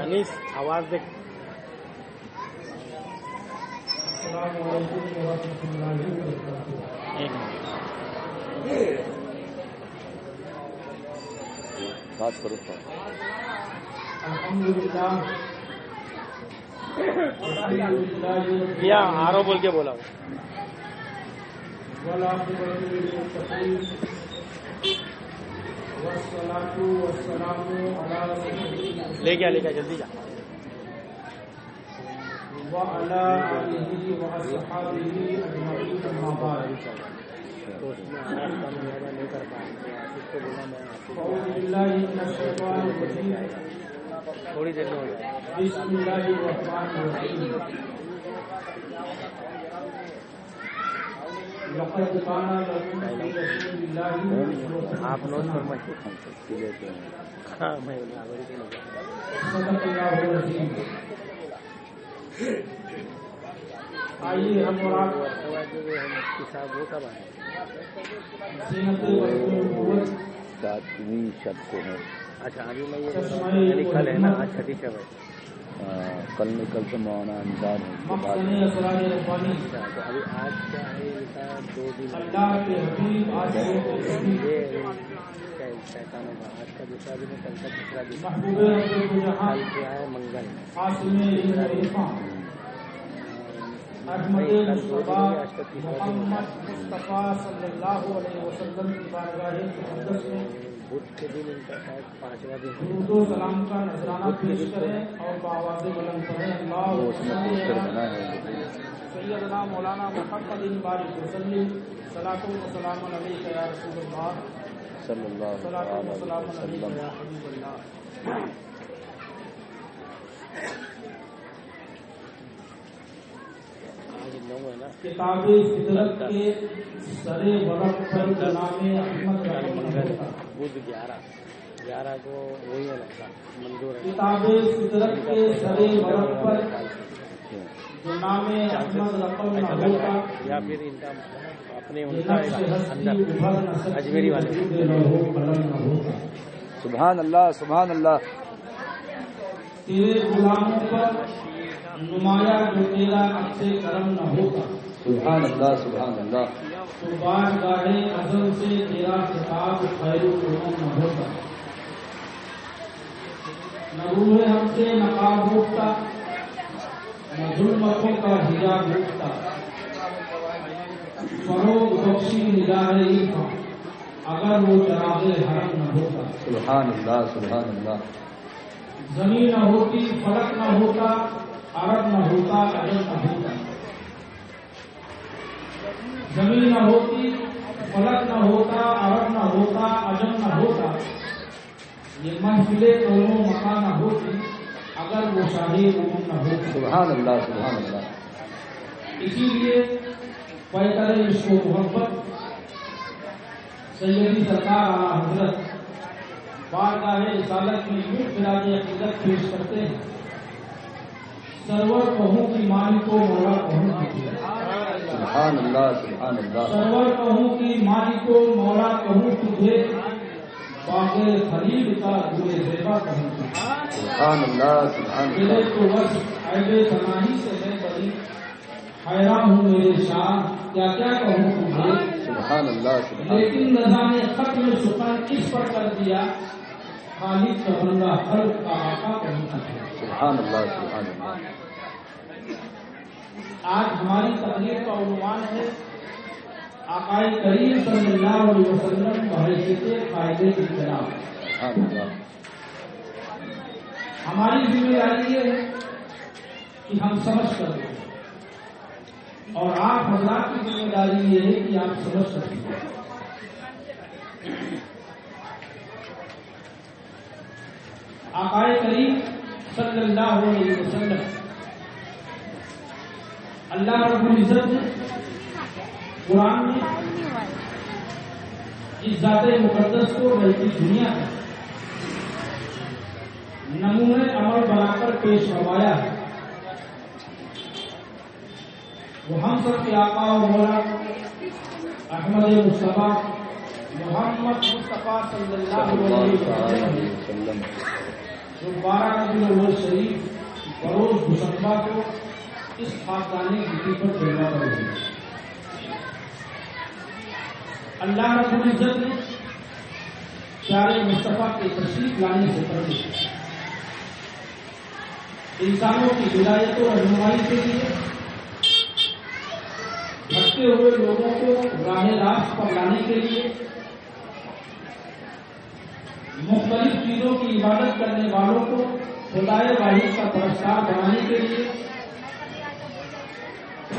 انیس آواز دیکھ. السلام علیکم ورحمۃ اللہ وبرکاتہ. بات کرو. الحمدللہ یا آرو بول کے بولا لے گیا جلدی جا. وعلى آله وأصحابه أجمعين أما بعد. أعوذ بالله من الشيطان الرجيم. تھوڑی دیر میں بسم الله الرحمن الرحيم. لقد كان لكم في رسول الله آپ نوٹ فرمائیں. ہاں میں صدق الله العظيم. آئیے ہم اور آپ صاحب وہ کب آئے؟ زینت والنبوت ساتویں شب سے ہے. اچھا ابھی میں یہ کل ہے نا، آج چھٹی شب ہے. کل میں کل سے مولانا انتظار ہے. مقصد اسرار ربانی. اچھا تو ابھی آج کیا ہے؟ یہ 2 دن اللہ کے حبیب آج کے حبیب یہ شیطانوں کا آج کا دوسرا دن ہے، کل کا تیسرا دن. محبوب رب جہاں کل کیا ہے؟ منگل. قاسم عرفان احمد مصطفیٰ محمد مصطفیٰ صلی اللہ علیہ وسلم کی بارگاہ مقدس میں بدھ کے دن ان کا شاید 5واں دن. درود و سلام کا نذرانہ پیش کریں اور بآواز بلند پڑھیں. اللہ سیدنا مولانا محمد بارک وسلم صلاۃ و سلام علیک یا رسول اللہ صلی اللہ صلاۃ و علیہ سلام علیک وسلم. یا حبیب اللہ. آج 9 ہے نا. کتاب فطرت کے سر ورق پر جناب احمد منگل بدھ 11 کو وہی ہے نا منظور ہے. کتاب فطرت کے سر ورق پر جناب احمد رقم نحو کا یا پھر ان کا اپنے ان کا اندر اجمیری والے. سبحان اللہ سبحان اللہ. تیرے غلاموں پر نمایاں جو تیرا اب سے کرم نہ ہوتا. سبحان اللہ سبحان اللہ. تو بارگاہ ازل سے تیرا خطاب خیر الامم نہ ہوتا. نہ روح ہم سے نقاب اٹھتا، نہ ظلمتوں کا حجاب اٹھتا. فروغ بخشی نگاہ عرفان اگر وہ چراغ حرم نہ ہوتا. سبحان اللہ سبحان اللہ. زمین نہ ہوتی، فلک نہ ہوتا، عرب نہ ہوتا، عجم نہ ہوتا. زمین نہ ہوتی، فلک نہ ہوتا، عرب نہ ہوتا، عجم نہ ہوتا. یہ محفل کونوں مکان نہ ہوتی اگر وہ شاہی امم نہ ہوتی. سبحان اللہ سبحان اللہ. اسی لیے پیکر عشق و محبت سیدی سرکار اعلیٰ حضرت بارگاہ رسالت میں یوں خراج عقیدت پیش کرتے ہیں. سرور کہوں کی مالک کو مولا کہوں کی. سبحان اللہ سبحان اللہ. سرور کہوں کی مالک کو مولا کہوں تجھے، باغ خلیل کا دور زیبا کہوں کی. سبحان اللہ سبحان میرے اللہ. تو بس عیب سناہی سے ہے بڑی، حیران ہوں میرے شاہ کیا کیا کہوں تمہیں. سبحان اللہ سبحان لیکن نظام نے ختم سخن اس پر کر دیا، خالق کا بندہ خلق کا آقا کہوں کی. سبحان اللہ سبحان اللہ. آج ہماری تقریر کا عنوان ہے آقائے کریم صلی اللہ علیہ وسلم بحیثیت قائد انقلاب. سبحان اللہ. ہماری ذمہ داری یہ ہے کہ ہم سمجھ کر دیں، اور آپ حضرات کی ذمہ داری یہ ہے کہ آپ سمجھ سکیں. آقائے کریم صلی اللہ علیہ وسلم اللہ رب العزت نے قرآن میں اس ذات مقدس کو بلکہ دنیا کا نمونہ عمل بنا کر پیش کروایا ہے. وہ ہم سب کے آقا و مولا احمد مصطفیٰ محمد مصطفیٰ صلی اللہ علیہ وسلم جو 12 ربیع الاول شریف بروز دوشنبہ کو اس خاکسانہ گھٹی پر جلوہ ہوئی. اللہ رب العزت نے پیارے مصطفیٰ کے تشریف لانے سے پہلے انسانوں کی ہدایت و رہنمائی کے لیے بھٹکے ہوئے لوگوں کو راہ راست پر لانے کے لیے مختلف چیزوں کی عبادت کرنے والوں کو خدائے واحد کا پرستار بنانے کے لیے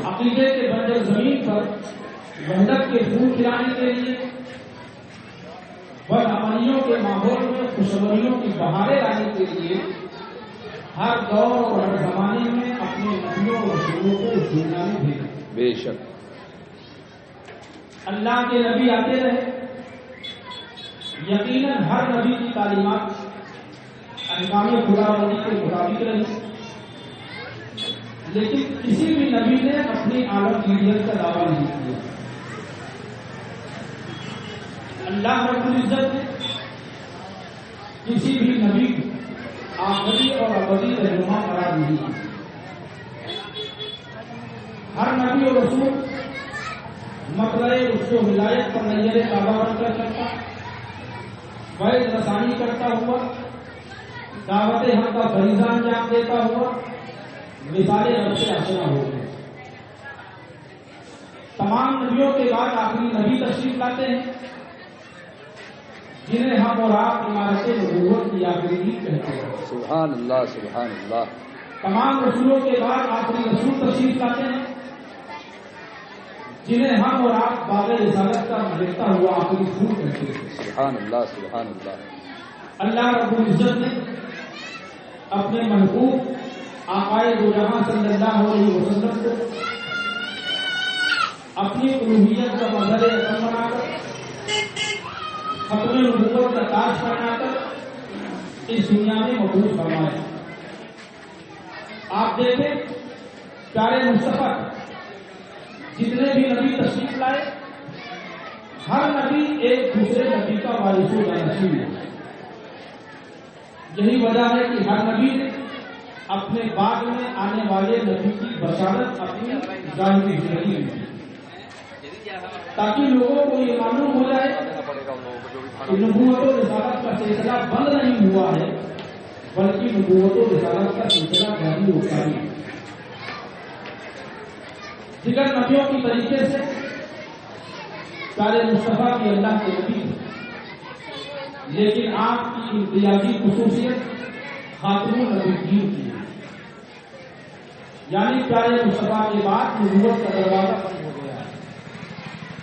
عقیدے کے بنجر زمین پر وحدت کے پھول کھلانے کے لیے بدامنیوں کے ماحول میں خوشخبریوں کی بہاریں لانے کے لیے ہر دور اور ہر زمانے میں اپنے نبیوں اور رسولوں کو اس دنیا میں بھیجا. بے شک اللہ کے نبی آتے رہے. یقیناً ہر نبی کی تعلیمات احکام خداوندی کے مطابق رہی، لیکن کسی بھی نبی نے اپنی عالمگیریت کا دعویٰ نہیں کیا. اللہ رب العزت نے کسی بھی نبی کو آخری اور ابدی رہنما قرار نہیں. ہر نبی اور رسول مطلع اس و ہدایت پر نظر تابہ بن کر چلتا، فیض رسانی کرتا ہوا، دعوت حق کا فریضہ انجام دیتا ہوا مثال رب سے آشنا ہو گئے. تمام نبیوں کے بعد آخری نبی تشریف لاتے ہیں جنہیں ہم اور آپ عمارت نبوت کی آخری عید کہتے ہیں. سبحان اللہ سبحان اللہ. تمام رسولوں کے بعد آخری رسول تشریف لاتے ہیں جنہیں ہم اور آپ باغ رسالت کا مہکتا ہوا آخری پھول کہتے ہیں. سبحان اللہ سبحان اللہ. اللہ رب العزت نے اپنے محبوب آقائے دو جہاں صلی اللہ علیہ وسلم کو اپنی الوہیت کا مظہر اعظم بنا کر ختم نبوت کا تاج پہنا کر اس دنیا میں مبعوث فرمایا. آپ دیکھیں پیارے مصطفیٰ جتنے بھی نبی تشریف لائے ہر نبی ایک دوسرے نبی کا وارث و جانشین ہے. یہی وجہ ہے کہ ہر نبی نے اپنے بعد میں آنے والے نبی کی بشارت اپنی ظاہری زندگی میں تاکہ لوگوں کو یہ معلوم ہو جائے کہ نبوت و رسالت کا سلسلہ بند نہیں ہوا ہے بلکہ نبوت و رسالت کا سلسلہ جاری ہوتا ہے. دیگر نبیوں کی طریقے سے پیارے مصطفیٰ کی اللہ کے نبی ہیں، لیکن آپ کی امتیازی خصوصیت خاتم النبیین کی ہے. یعنی پیارے مصطفیٰ کے بعد نبوت کا دروازہ بند ہو گیا ہے.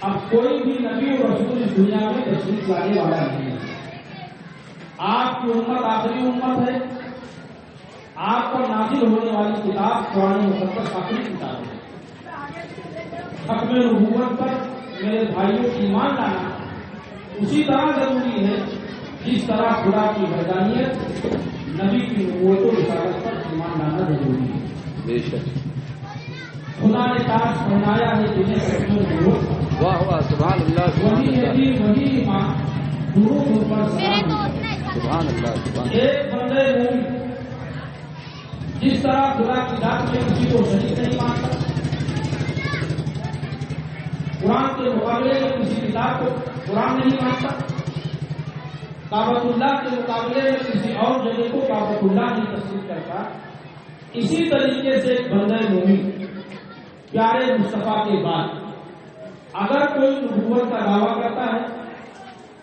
اب کوئی بھی نبی اور رسول اس دنیا میں تشریف لانے والا نہیں ہے. آپ کی امت آخری امت ہے. آپ پر نازل ہونے والی کتاب قرآن مقدس آخری کتاب ہے. ختم نبوت پر میرے بھائیوں کی ایمان لانا اسی طرح ضروری ہے جس طرح خدا کی وحدانیت نبی کی نبوت و رسالت پر ایمان لانا ضروری ہے. بے شک خدا نے تاج پہنایا ہے جنہیں ختم نبوت واہ واہ سبحان اللہ سبحان وہی اللہ نبی وہی ایمان دونوں پر سلام. سبحان اللہ سبحان ایک بندے مومن جس طرح خدا کی ذات میں کسی کو شریک نہیں مانتا، قرآن کے مقابلے میں کسی کتاب کو قرآن نہیں مانتا، کعبۃ اللہ کے مقابلے میں کسی اور جگہ کو کعبۃ اللہ نہیں تسلیم کرتا، اسی طریقے سے ایک بندہ مومن پیارے مصطفیٰ کے بعد اگر کوئی نبوت کا دعویٰ کرتا ہے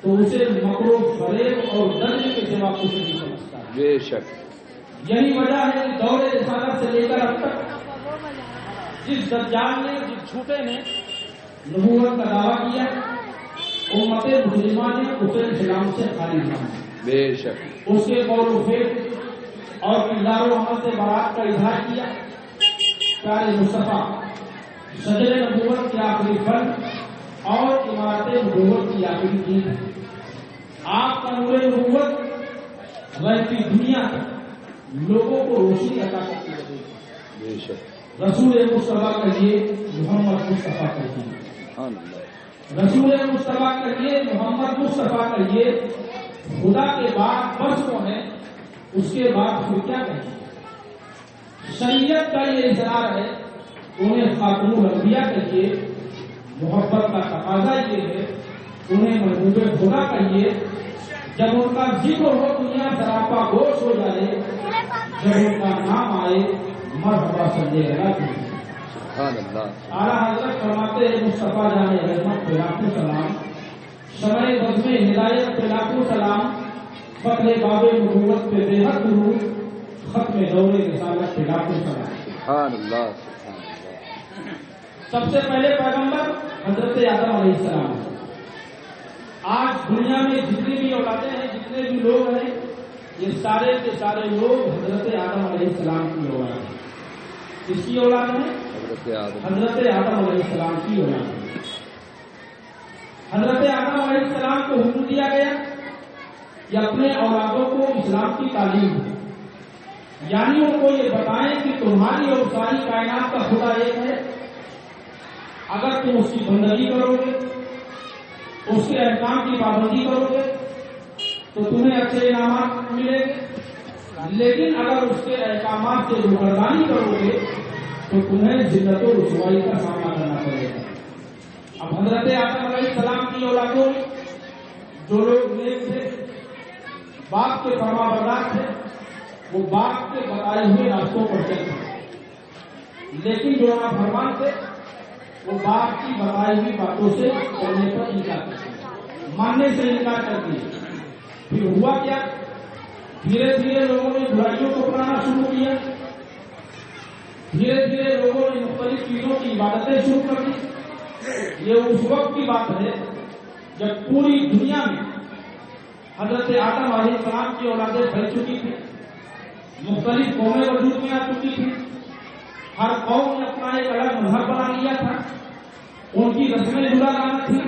تو اسے مکر و فریب اور دجل کے سوا کچھ نہیں سمجھتا. بے شک یہی وجہ ہے کہ دور رسالت سے لے کر اب تک جس دجال نے جس جھوٹے نے نبوت کا دعویٰ کیا امت مسلمہ نے اسے اسلام سے خالی مانا. بے شک اس کے قول و فعل اور کردار و عمل سے برات کا اظہار کیا. پیارے مصطفیٰ صدر نبوت کی آخری فن اور عمارت نبوت کی آخری دین ہے. آپ کا نور نبوت غیبی دنیا لوگوں کو روشنی عطا کرتی ہے. بے شک رسول مصطفیٰ کہیے محمد مصطفیٰ کہیے، سبحان اللہ رسول مصطفیٰ کہیے محمد مصطفیٰ کہیے. خدا کے بعد بس وہ ہیں اس کے بعد پھر کیا کہیں؟ شریعت کا یہ اظہار ہے، انہیں خاتون الانبیاء کہیے، محبت کا تقاضا یہ ہے، انہیں محبوب خدا کہیے۔ جب ان کا ذکر ہو دنیا سراپا گوش ہو جائے، جب ان کا نام آئے مرحبا صلی اللہ کہیے۔ اعلیٰ حضرت فرماتے ہیں مصطفیٰ جان رحمت پہ لاکھوں سلام، شمع بزم ہدایت پہ لاکھوں سلام، فتح باب نبوت پہ بے حد درود، ختم دور رسالت پہ لاکھوں سلام۔ سب سے پہلے پیغمبر حضرت آدم علیہ السلام ہے۔ آج دنیا میں جتنی بھی اولادیں ہیں، جتنے بھی لوگ ہیں، یہ سارے کے سارے لوگ حضرت آدم علیہ السلام کی اولاد ہیں۔ کس کی اولاد ہے؟ حضرت آدم علیہ السلام کی اولاد ہے۔ حضرت آدم علیہ السلام کو حکم دیا گیا کہ اپنے اولادوں کو اسلام کی تعلیم دیں، یعنی ان کو یہ بتائیں کہ تمہاری اور ساری کائنات کا خدا ایک ہے، اگر تم اس کی بندگی کرو گے، اس کے احکام کی پابندی کرو گے تو تمہیں اچھے انعامات ملیں گے، لیکن اگر اس کے احکامات سے روگردانی کرو گے تو تمہیں ذلت و رسوائی کا سامنا کرنا پڑے گا۔ اب حضرت آدم علیہ السلام کی اولادوں جو لوگ نیک تھے، باپ کے فرما بردار تھے، وہ باپ کے بتائے ہوئے راستوں پر چلتے، لیکن جو نافرمان تھے وہ باپ کی بتائی ہوئی باتوں سے چلنے پر انکار کرتے، ماننے سے انکار کرتے۔ پھر ہوا کیا؟ دھیرے دھیرے لوگوں نے برائیوں کو اپنانا شروع کیا، دھیرے دھیرے لوگوں نے مختلف چیزوں کی عبادتیں شروع کر دی۔ یہ اس وقت کی بات ہے جب پوری دنیا میں حضرت آدم علیہ السلام کی اولادیں پھیل چکی تھی، مختلف قومیں وجود میں آ چکی تھی، ہر قوم نے اپنا ایک الگ مذہب بنا لیا تھا، ان کی رسمیں جدا لانا تھی۔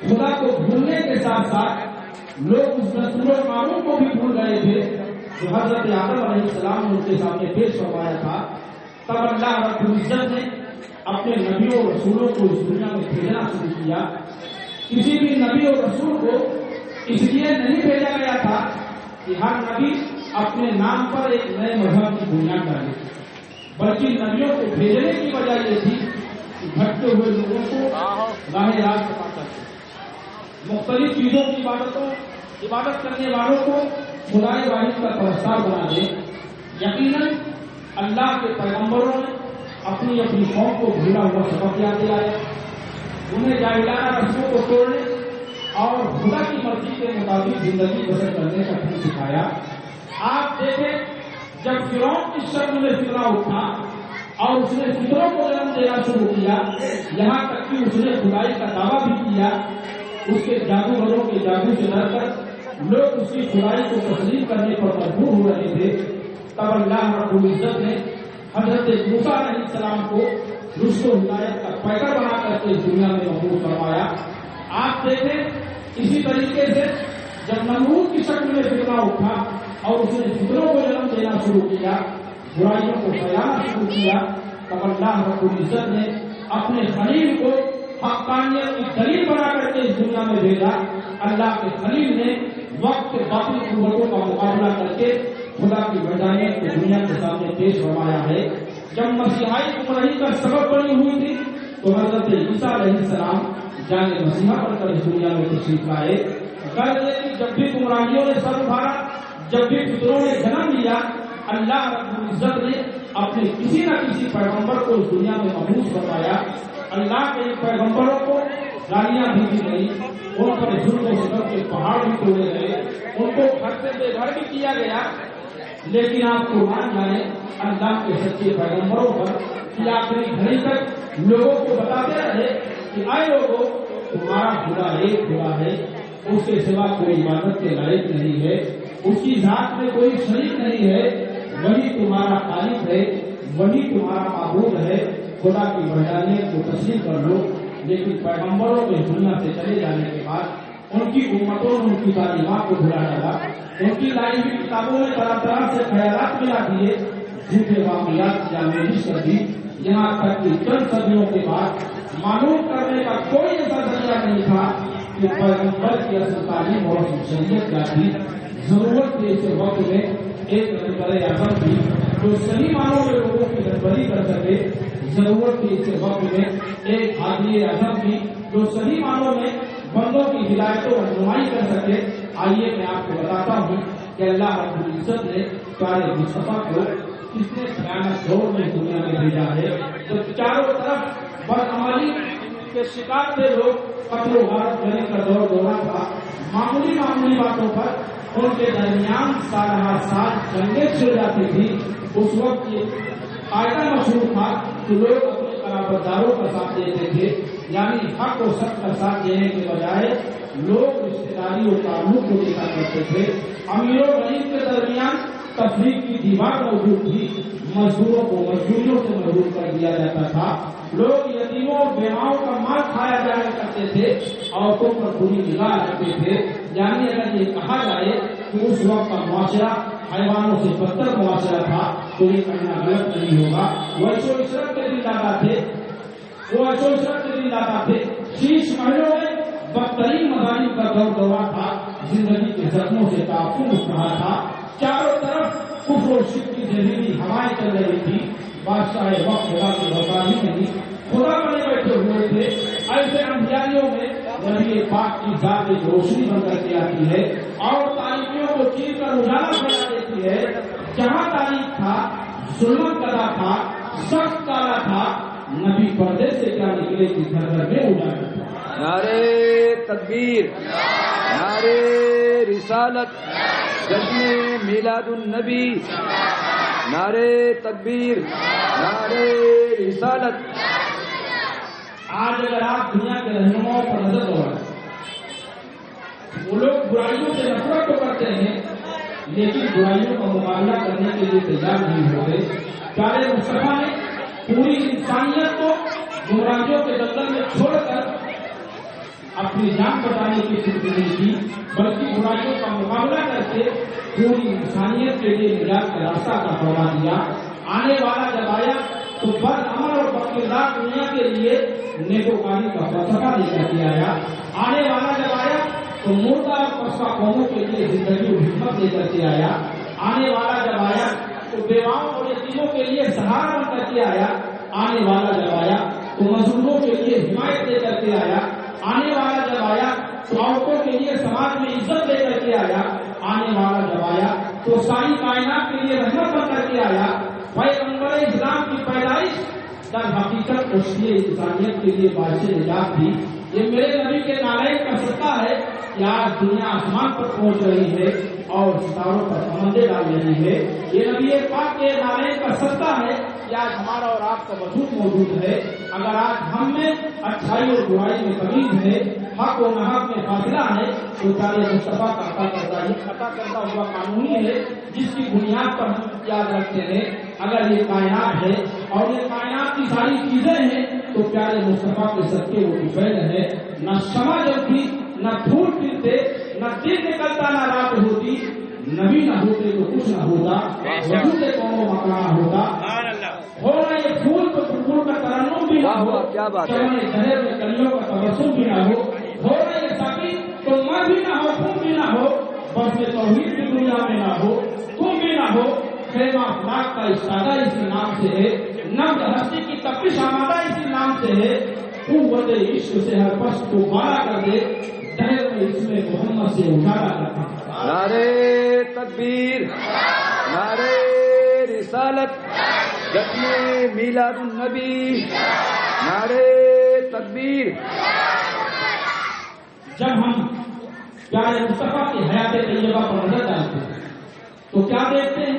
خدا کو بھولنے کے ساتھ ساتھ لوگ اس دستور و قانون کو بھی بھول گئے تھے جو حضرت آدم علیہ السلام نے ان کے سامنے پیش کروایا تھا۔ تب اللہ رب العزت نے اپنے نبیوں اور رسولوں کو اس دنیا میں بھیجنا شروع کیا۔ کسی بھی نبی اور رسول کو اس لیے نہیں بھیجا گیا تھا کہ ہر نبی اپنے نام پر ایک نئے مذہب کی بنیاد ڈالے، بلکہ نبیوں کو بھیجنے کی وجہ یہ تھی کہ بھٹکے ہوئے لوگوں کو راہ راست بتا کرتے، مختلف چیزوں کی عبادت کرنے والوں کو خدائے واحد کا پرستار بنا دے۔ یقیناً اللہ کے پیغمبروں نے اپنی اپنی قوم کو بھولا ہوا سبق یاد دلایا، انہیں جاہلانہ رسموں کو توڑنے اور خدا کی مرضی کے مطابق زندگی بسر کرنے کا حکم سکھایا۔ آپ دیکھیں، جب فرعون کی شکل میں فتنہ اٹھا اور اس نے فطروں کو جنم دینا شروع کیا، یہاں تک کہ اس نے خدائی کا دعویٰ بھی کیا، اس کے جادوگروں کے جادو سے ڈر کر لوگ اس کی خدائی کو تسلیم کرنے پر مجبور ہو رہے تھے، تب اللہ رب العزت نے حضرت موسیٰ علیہ السلام کو رشد و ہدایت کا پیکر بنا کر کے اس دنیا میں مقبول کروایا۔ آپ دیکھیں، اسی طریقے سے جب نمرود کی شکل میں فتنہ اٹھا اور اس نے فطروں کو جنم دینا شروع کیا، برائیوں کو پھیلانا شروع کیا، تب اللہ رب العزت نے اپنے خلیل کو حقانیت کی دلیل بنا کر کے اس دنیا میں بھیجا۔ اللہ کے خلیل نے وقت کے باطل قوتوں کا مقابلہ کر کے خدا کی وحدانیت کو دنیا کے سامنے پیش فرمایا ہے۔ جب مسیحائی گمراہی کا سبب بنی ہوئی تھی تو حضرت عیسیٰ علیہ السلام جان مسیحا بن کر اس دنیا میں تشریف لائے۔ غرض یہ کہ جب بھی گمراہیوں نے سر اٹھایا، جب بھی فطروں نے جنم لیا، اللہ رب العزت نے اپنے کسی نہ کسی پیغمبر کو اس دنیا میں مبعوث بتایا۔ اللہ کے پیغمبروں کو گالیاں بھی دی گئی، ان پر ظلم و ستم کے پہاڑ بھی توڑے گئے، ان کو گھر سے بے گھر بھی کیا گیا، لیکن آپ کو مان جائیں اللہ کے سچے پیغمبروں پر کہ آخری گھڑی تک لوگوں کو بتاتے رہے کہ آئے لوگوں، تمہارا خدا ایک خدا ہے، اس کے سوا کوئی عبادت کے لائق نہیں ہے، اس کی ذات میں کوئی شریک نہیں ہے، وہی تمہارا خالق ہے، وہی تمہارا معبود ہے، خدا کی وحدانیت کو تسلیم کر لو۔ لیکن پیغمبروں کے دنیا سے چلے جانے کے بعد ان کی امتوں نے ان کی تعلیمات کو بھلا ڈالا، ان کی لائی ہوئی کتابوں میں طرح طرح سے خیالات ملا دیے، جھوٹے واقعات کی آمیزش کر دی، یہاں تک کہ چند صدیوں کے بعد معلوم کرنے کا کوئی ایسا ذریعہ نہیں تھا کہ پیغمبر کی اصل تعلیم اور شریعت کیا تھی۔ ضرورت تھی اس وقت میں ایک رہبر اعظم بھی جو صحیح معنوں میں لوگوں کی رہبری کر سکے. ضرورت تھی اس وقت میں ایک ہادی اعظم بھی جو صحیح معنوں میں بندوں کی ہدایت و رہنمائی کر سکے. آئیے میں آپ کو بتاتا ہوں کہ اللہ رب العزت نے پیارے مصطفیٰ کو کتنے بھیانک دور میں دنیا میں بھیجا ہے. جب چاروں طرف بدعملی کے شکار تھے لوگ، قتل و غارت کرنے کا دورہ تھا، معمولی باتوں پر ان کے درمیان سالہ سال جنگیں چھڑ جاتی تھی. اس وقت یہ قاعدہ مشہور تھا کہ لوگ اپنے قرابت داروں کا ساتھ دیتے تھے، یعنی حق و سچ کا ساتھ دینے کے بجائے لوگ رشتے داری اور تعلق کو دیکھا کرتے تھے. امیر و غریب کے درمیان تفریق کی دیوار موجود تھی، مزدوروں کو مزدوریوں سے محروم کر دیا جاتا تھا. لوگ یتیموں اور بیواؤں کا مال کھایا جایا کرتے تھے، عورتوں پر بری نگاہ رکھتے تھے. یعنی اگر یہ کہا جائے کہ اس وقت کا معاشرہ حیوانوں سے بدتر معاشرہ تھا تو یہ کہنا غلط نہیں ہوگا. وہ عیش و عشرت کے دن لاتا تھے. شیش محلوں میں بدترین مظالم کا دورہ تھا. زندگی کے زخموں سے تعفن اٹھ رہا تھا. چاروں طرف کفر و شرک کی زہریلی ہوائیں چل رہی تھی. بادشاہ وقت خدا کی وفاداری نہیں، خدا بنے بیٹھے ہوئے تھے. ایسے اندھیاریوں میں نبی پاک کی ذات ایک روشنی بن کر کے آتی ہے اور تاریخیوں کو چیر کر اجالا پھیلا دیتی ہے. جہاں تاریخ تھا، ظلم کدا تھا، سخت کالا تھا، نبی پردے سے کیا نکلے کہ گھر گھر میں اجالا تھا. نعرے تکبیر، نعرے رسالت، جشن میلاد النبی، نعرے تکبیر، نعرے رسالت. آج اگر آپ دنیا کے رہنماؤں پر نظر دوڑائیں، وہ لوگ برائیوں سے نفرت تو کرتے ہیں لیکن برائیوں کا مقابلہ کرنے کے لیے تیار نہیں ہوتے. پیارے مصطفیٰ نے پوری انسانیت کو گمراہیوں کے دفتر میں چھوڑ کر اپنی جان بچانے کی فکر نہیں کی، بلکہ برائیوں کا مقابلہ کر کے پوری انسانیت کے لیے نجات کا راستہ کا فرما دیا. آنے والا جب آیا تو بد عمل اور بدکردار دنیا کے لیے نیکوکاری کا فلسفہ لے کر کے آیا. آنے والا جب آیا تو مردہ اور پسپا قوموں کے لیے زندگی و حکمت لے کر کے آیا. آنے والا جب آیا تو بیواؤں اور یتیموں کے لیے سہارا بن کر کے آیا. آنے والا جب آیا تو مظلوموں کے لیے حمایت لے کر کے آیا. آنے والا جب آیا تو عورتوں کے لیے سماج میں عزت لے کر کے آیا. آنے والا جب آیا تو ساری کائنات کے لیے رحمت بن کر کے آیا. پیغمبر اسلام کی پیدائش در حقیقت تشریح انسانیت کے لیے باعث نجات تھی. یہ میرے نبی کے نالائن کا صدقہ ہے کہ آج دنیا آسمان پر پہنچ رہی ہے اور ستاروں پر سمندے ڈال رہی ہے. یہ نبی پاک کے نالائن کا صدقہ ہے کہ آج ہمارا اور آپ کا وجود موجود ہے. اگر آج ہم میں اچھائی اور برائی میں تمیز ہے، حق و ناحق میں فاصلہ ہے تو پیارے مصطفیٰ کا عطا کرتا ہوا قانونی ہے جس کی بنیاد پر ہم یاد رکھتے ہیں. اگر یہ کائنات ہے اور یہ کائنات کی ساری چیزیں ہیں تو پیارے مصطفیٰ کے صدقے وہ طفیل ہے. نہ شمع جلتی، نہ پھول کھلتے، نہ دن نکلتا، نہ رات ہوتی. نبی نہ ہوتے تو کچھ نہ ہوتا، وجود قوم و مکان ہوتا. ہو رہا یہ پھول تو پھول کا ترنم بھی نہ ہو، چمن شہر میں کلیوں کا تبسم بھی نہ ہو رہا یہ ساقی تو ماں بھی نہ ہو، خون بھی نہ ہو، بس میں توحید کی دنیا میں نہ ہو، تم بھی نہ ہو. خیمہ افلاق کا استادہ اسی نام سے ہے، نبض ہستی کی تپش آمادہ اسی نام سے ہے. قوت عشق سے ہر پس کو بارہ کر دے، دہر میں اس میں محمد سے اجالا کرتا. نعرے تکبیر، نعرے رسالت، جشن میلاد النبی، نعرے تکبیر. جب ہم پیارے مصطفیٰ کی حیات طیبہ پر نظر ڈالتے ہیں تو کیا دیکھتے ہیں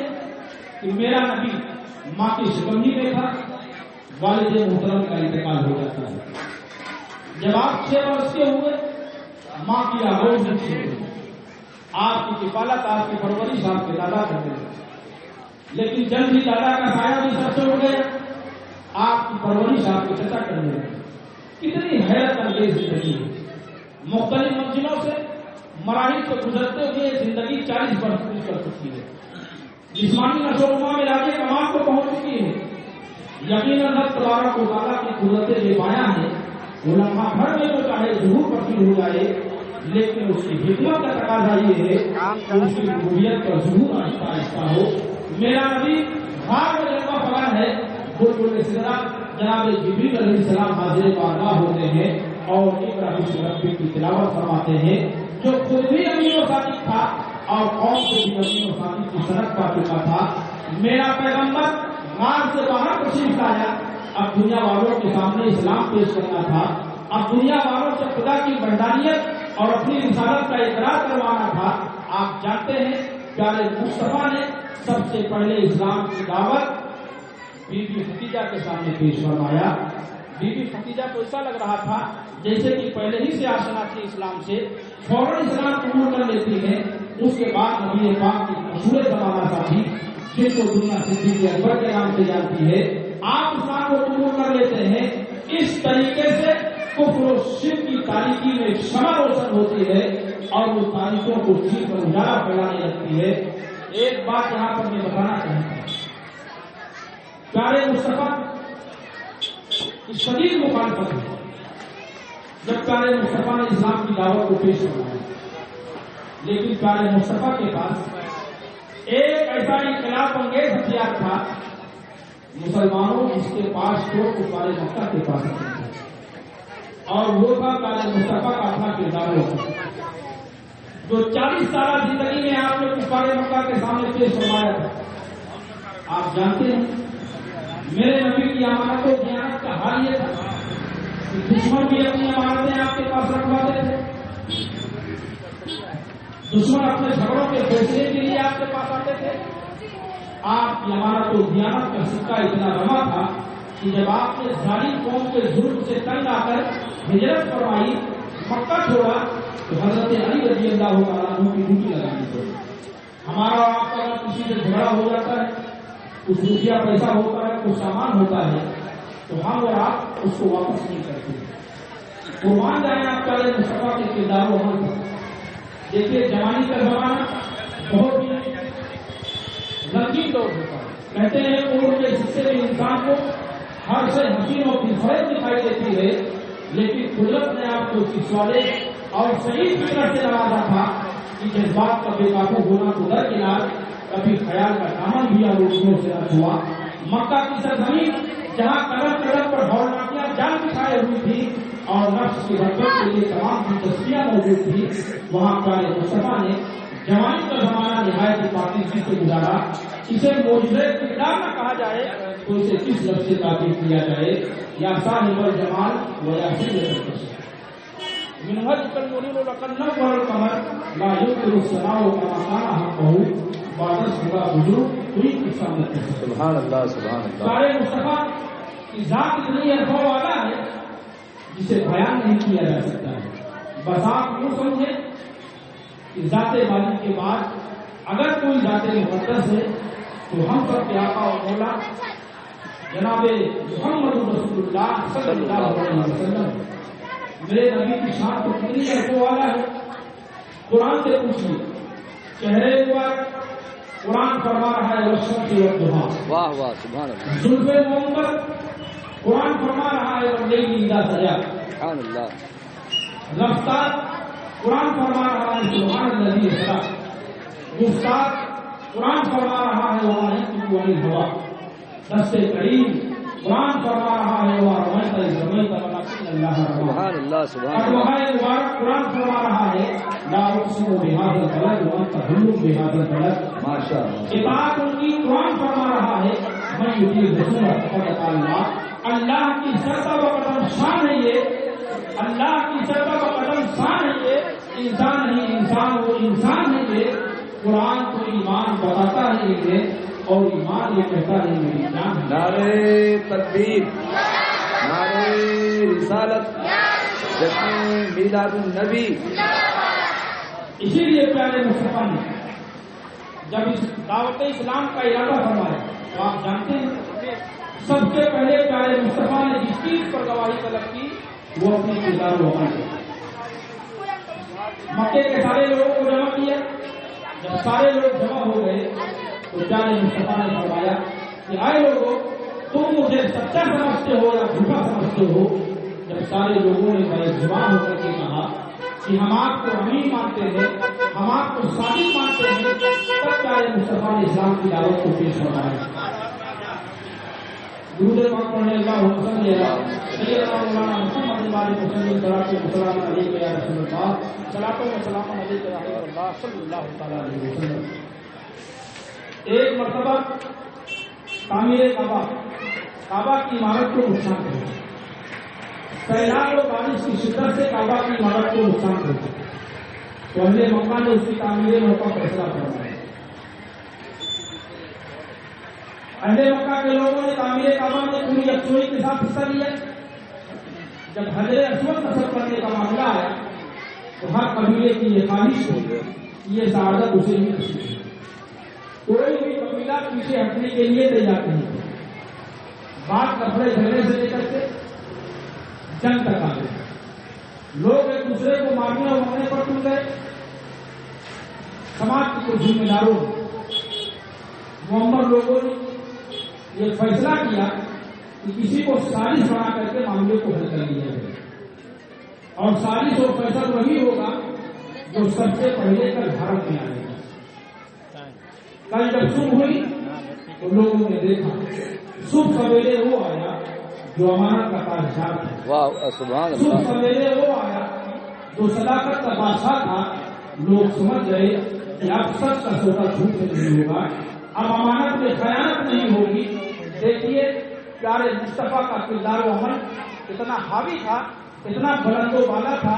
کہ میرا نبی ماں کی شکنجی میں تھا، والد محترم کا انتقال ہو جاتا ہے. جب آپ 6 برس کے ہوئے ماں کی آغوش میں چھوڑ گئی. آپ کی کفالت، آپ کی پرورش آپ کے دادا کرتے ہیں، لیکن جلد ہی دادا کا سایہ بھی سر سے اڑ گیا. آپ کی پرورش آپ کے چچا کرنے لگے. کتنی حیرت انگیز زندگی ہے. مختلف منزلوں سے مراحل سے گزرتے ہوئے زندگی 40 برس پوری کر سکتی ہے. جسمانی نشو و نما میں راجے کمال کو پہنچ چکی ہے. یقیناً اللہ تبارک و تعالیٰ کی قدرت بے پایا ہے. وہ لمحہ بھر میں جو چاہے ظہور پذیر ہو جائے، لیکن اس کی حکمت کا تقاضا یہ ہے کہ اس کی ربوبیت کا ظہور آہستہ آہستہ ہو. میرا نبی غار میں جلوہ فرما ہے. بالکل اسی طرح جناب جبریل علیہ السلام حاضر بارگاہ ہوتے ہیں اور اقرأ باسم ربک کی تلاوت فرماتے ہیں، جو خود بھی امین و صادق تھا اور قوم کو بھی امین و صادق کی سند پا چکا تھا. میرا پیغمبر غار سے باہر تشریف لایا. اب دنیا والوں کے سامنے اسلام پیش کرنا تھا. اب دنیا والوں سے خدا کی وحدانیت اور اپنی رسالت کا اقرار کروانا تھا. آپ جانتے ہیں پیارے مصطفیٰ نے سب سے پہلے اسلام کی دعوت بی بی ختیجہ کے سامنے پیش فرمایا. بی بی ختیجہ کو ایسا لگ رہا تھا جیسے کہ پہلے ہی سے آشنا تھی اسلام سے، فوراً اسلام قبول کر لیتی ہے. اس کے بعد نبی پاک کی مشہور زمانہ ساتھی جن کو دنیا صدیق اکبر کے نام سے جانتی ہے، آپ اسلام کو قبول کر لیتے ہیں. اس طریقے سے کفر و شرک کی تاریکی میں شمع روشن ہوتی ہے اور وہ تاریخوں کو چیز پر اجالا پھیلانے لگتی ہے. ایک بات یہاں پر میں بتانا چاہتا ہوں، پیارے مصطفیٰ کی شدید مخالفت ہے. جب پیارے مصطفیٰ نے اسلام کی دعوت کو پیش کروایا، لیکن پیارے مصطفیٰ کے پاس ایک ایسا انقلاب انگیز ہتھیار تھا مسلمانوں جس کے پاس تو کفار مکہ کے پاس تھے، اور وہ تھا پیارے مصطفیٰ کا اپنا کردار ہوتا جو 40 سالہ زندگی میں آپ نے کفار مکہ کے سامنے پیش فرمایا تھا. آپ جانتے ہیں میرے نبی کی امانت و دیانت کا حال یہ تھا کہ دشمن بھی اپنی امانتیں آپ کے پاس رکھواتے تھے. دشمن اپنے جھگڑوں کے فیصلے کے لیے آپ کے پاس آتے تھے. آپ کی امانت و دیانت کا سکہ اتنا روا تھا کہ جب آپ نے ظالم قوم کے ظلم سے تنگ آ کر ہجرت فرمائی، مکہ چھوڑا، تو حضرت علی رضی اللہ تعالیٰ عنہ کی ڈیوٹی لگانی پڑی. ہمارا آپ کا کسی سے جھگڑا ہو جاتا ہے، کچھ روپیہ پیسہ ہوتا ہے، کچھ سامان ہوتا ہے، تو ہم اور آپ اس کو واپس نہیں کرتے. قربان جائیں آپ پیارے مصطفیٰ کے کردار و عمل پر. دیکھیے جوانی کا زمانہ بہت ہی رنگین دور ہوتا ہے. کہتے ہیں عمر کے حصے میں انسان کو ہر سے حسین و خوبصورت دکھائی دیتی ہے، لیکن قدرت نے آپ کو اس والے اور صحیح فکر سے نوازا تھا کہ جذبات کا بے قابو ہونا تو درکنار، کبھی خیال کا دامن بھی آلودگیوں سے نہ ہوا. مکہ کی سرزمین جہاں قدم قدم پر ہولناکیاں جان بچھائے ہوئی تھی اور نفس کی رغبت کے لیے تمام دلچسپیاں موجود تھی، وہاں پیارے مصطفیٰ نے جوانی کا زمانہ نہایت پاکیزگی سے گزارا. اسے معجزۂ کردار نہ کہا جائے تو اسے کس لفظ سے تعبیر کیا جائے؟ یا صاحب الجمال و یا سید منہج المنیر لقد نور القمر لا ينكر السماء كما كان حقه بادش ہوا بزرگ کوئی قصہ نہیں. سبحان اللہ سبحان اللہ. پیارے مصطفیٰ کی ذات اتنی عرفہ والا ہے جسے بیان نہیں کیا جا سکتا ہے. بس آپ یوں سمجھیں کہ ذات والی کے بعد اگر کوئی ذات مقدس ہے تو ہم سب کے آقا و مولا جناب محمد رسول اللہ صلی اللہ علیہ وسلم. میرے نبی کی شان تو کتنی عرفہ والا ہے. قرآن سے پوچھیے، چہرے پر قرآن فرما رہا ہے والشمس والضحیٰ. واہ واہ سبحان اللہ. زلفے محمد قرآن فرما رہا ہے واللیل اذا سجا. سبحان اللہ. رفتار قرآن فرما رہا ہے سبحان الذی اسریٰ. گفتار قرآن فرما رہا ہے وما ينطق عن الهوى. دست کریم قرآن فرما رہا ہے وما رمیت اذ رمیت ولکن اللہ رمی. سبحان اللہ سبحان اللہ. اور مبارک قرآن فرما رہا ہے لا اقسم بهذا البلد وانت حل بهذا البلد. ماشاء اللہ. اطاعت ان کی قرآن فرما رہا ہے من یطیع الرسول فقد اطاع اللہ. اللہ کی سرتا و قدم شان ہے یہ، اللہ کی سرتا و قدم شان ہے یہ. انسان نہیں انسان، وہ انسان ہے یہ. قرآن کو ایمان بتاتا ہے یہ، اور ایمان یہ کہتا ہے میری جان ہے. نعرے تکبیر، نعرے رسالت، جشن میلاد النبی. اسی لیے پیارے مصطفیٰ نے جب اس دعوت اسلام کا ارادہ فرمایا تو آپ جانتے ہیں سب سے پہلے پیارے مصطفیٰ نے جس چیز پر گواہی طلب کی وہ اپنے کردار و عمل سے. مکے کے سارے لوگوں کو جمع کیا. جب سارے لوگ جمع ہو گئے تو پیارے مصطفیٰ نے فرمایا کہ آئے لوگوں، تم مجھے سچا سمجھتے ہو یا جھوٹا سمجھتے ہو؟ جب سارے لوگوں نے بڑے زبان ہو کر کے کہا کہ ہم آپ کو امین مانتے ہیں، ہم آپ کو صادق مانتے ہیں، تب پیارے مصطفیٰ نے اسلام کی دعوت کو پیش فرمایا۔ درود پاک پڑھنے اللہم صلی علی سیدنا مولانا محمد وعلى وسلم صلاۃ و سلام علیک یا رسول اللہ، صلاۃ و سلام علیک یا حبیب اللہ صلی اللہ تعالی علیہ وسلم۔ ایک مرتبہ تعمیر کعبہ کی عمارت کو نقصان پہنچا، سیلاب و بارش کی شدت سے کعبہ کی عمارت کو نقصان پہنچا، تو اہل مکہ نے اس کی تعمیر کا فیصلہ فرمایا۔ اہل مکہ کے لوگوں نے تعمیر کعبہ میں پوری یکسوئی کے ساتھ حصہ لیا۔ جب حجر اسود نصب کرنے کا معاملہ آیا تو ہر قبیلے کی یہ خواہش ہو کہ یہ سعادت اسے ہی نصیب ہے۔ کوئی بھی قبیلہ پیچھے ہٹنے کے لیے تیار نہیں تھا۔ بات کپڑے جھگڑے سے لے کر کے جنگ تک آ گئے، لوگ ایک دوسرے کو مارنے اور مرنے پر تل گئے۔ سماج کے کچھ ذمہ داروں معمر لوگوں نے یہ فیصلہ کیا کہ کسی کو سازش بنا کر کے معاملے کو حل کر لیا جائے، اور سازش اور فیصلہ وہی ہوگا جو سب سے پہلے کل حرم میں آئے گا۔ کل جب صبح ہوئی تو لوگوں نے دیکھا صبح سویرے وہ آیا جو امانت کا تاجدار تھا، صبح سویرے وہ آیا جو صداقت کا بادشاہ تھا۔ لوگ سمجھ گئے کہ اب سچ کا سودا جھوٹ سے نہیں ہوگا، اب امانت میں خیانت نہیں ہوگی۔ دیکھیے پیارے مصطفیٰ کا کردار و عمل اتنا حاوی تھا، اتنا بلند و بالا تھا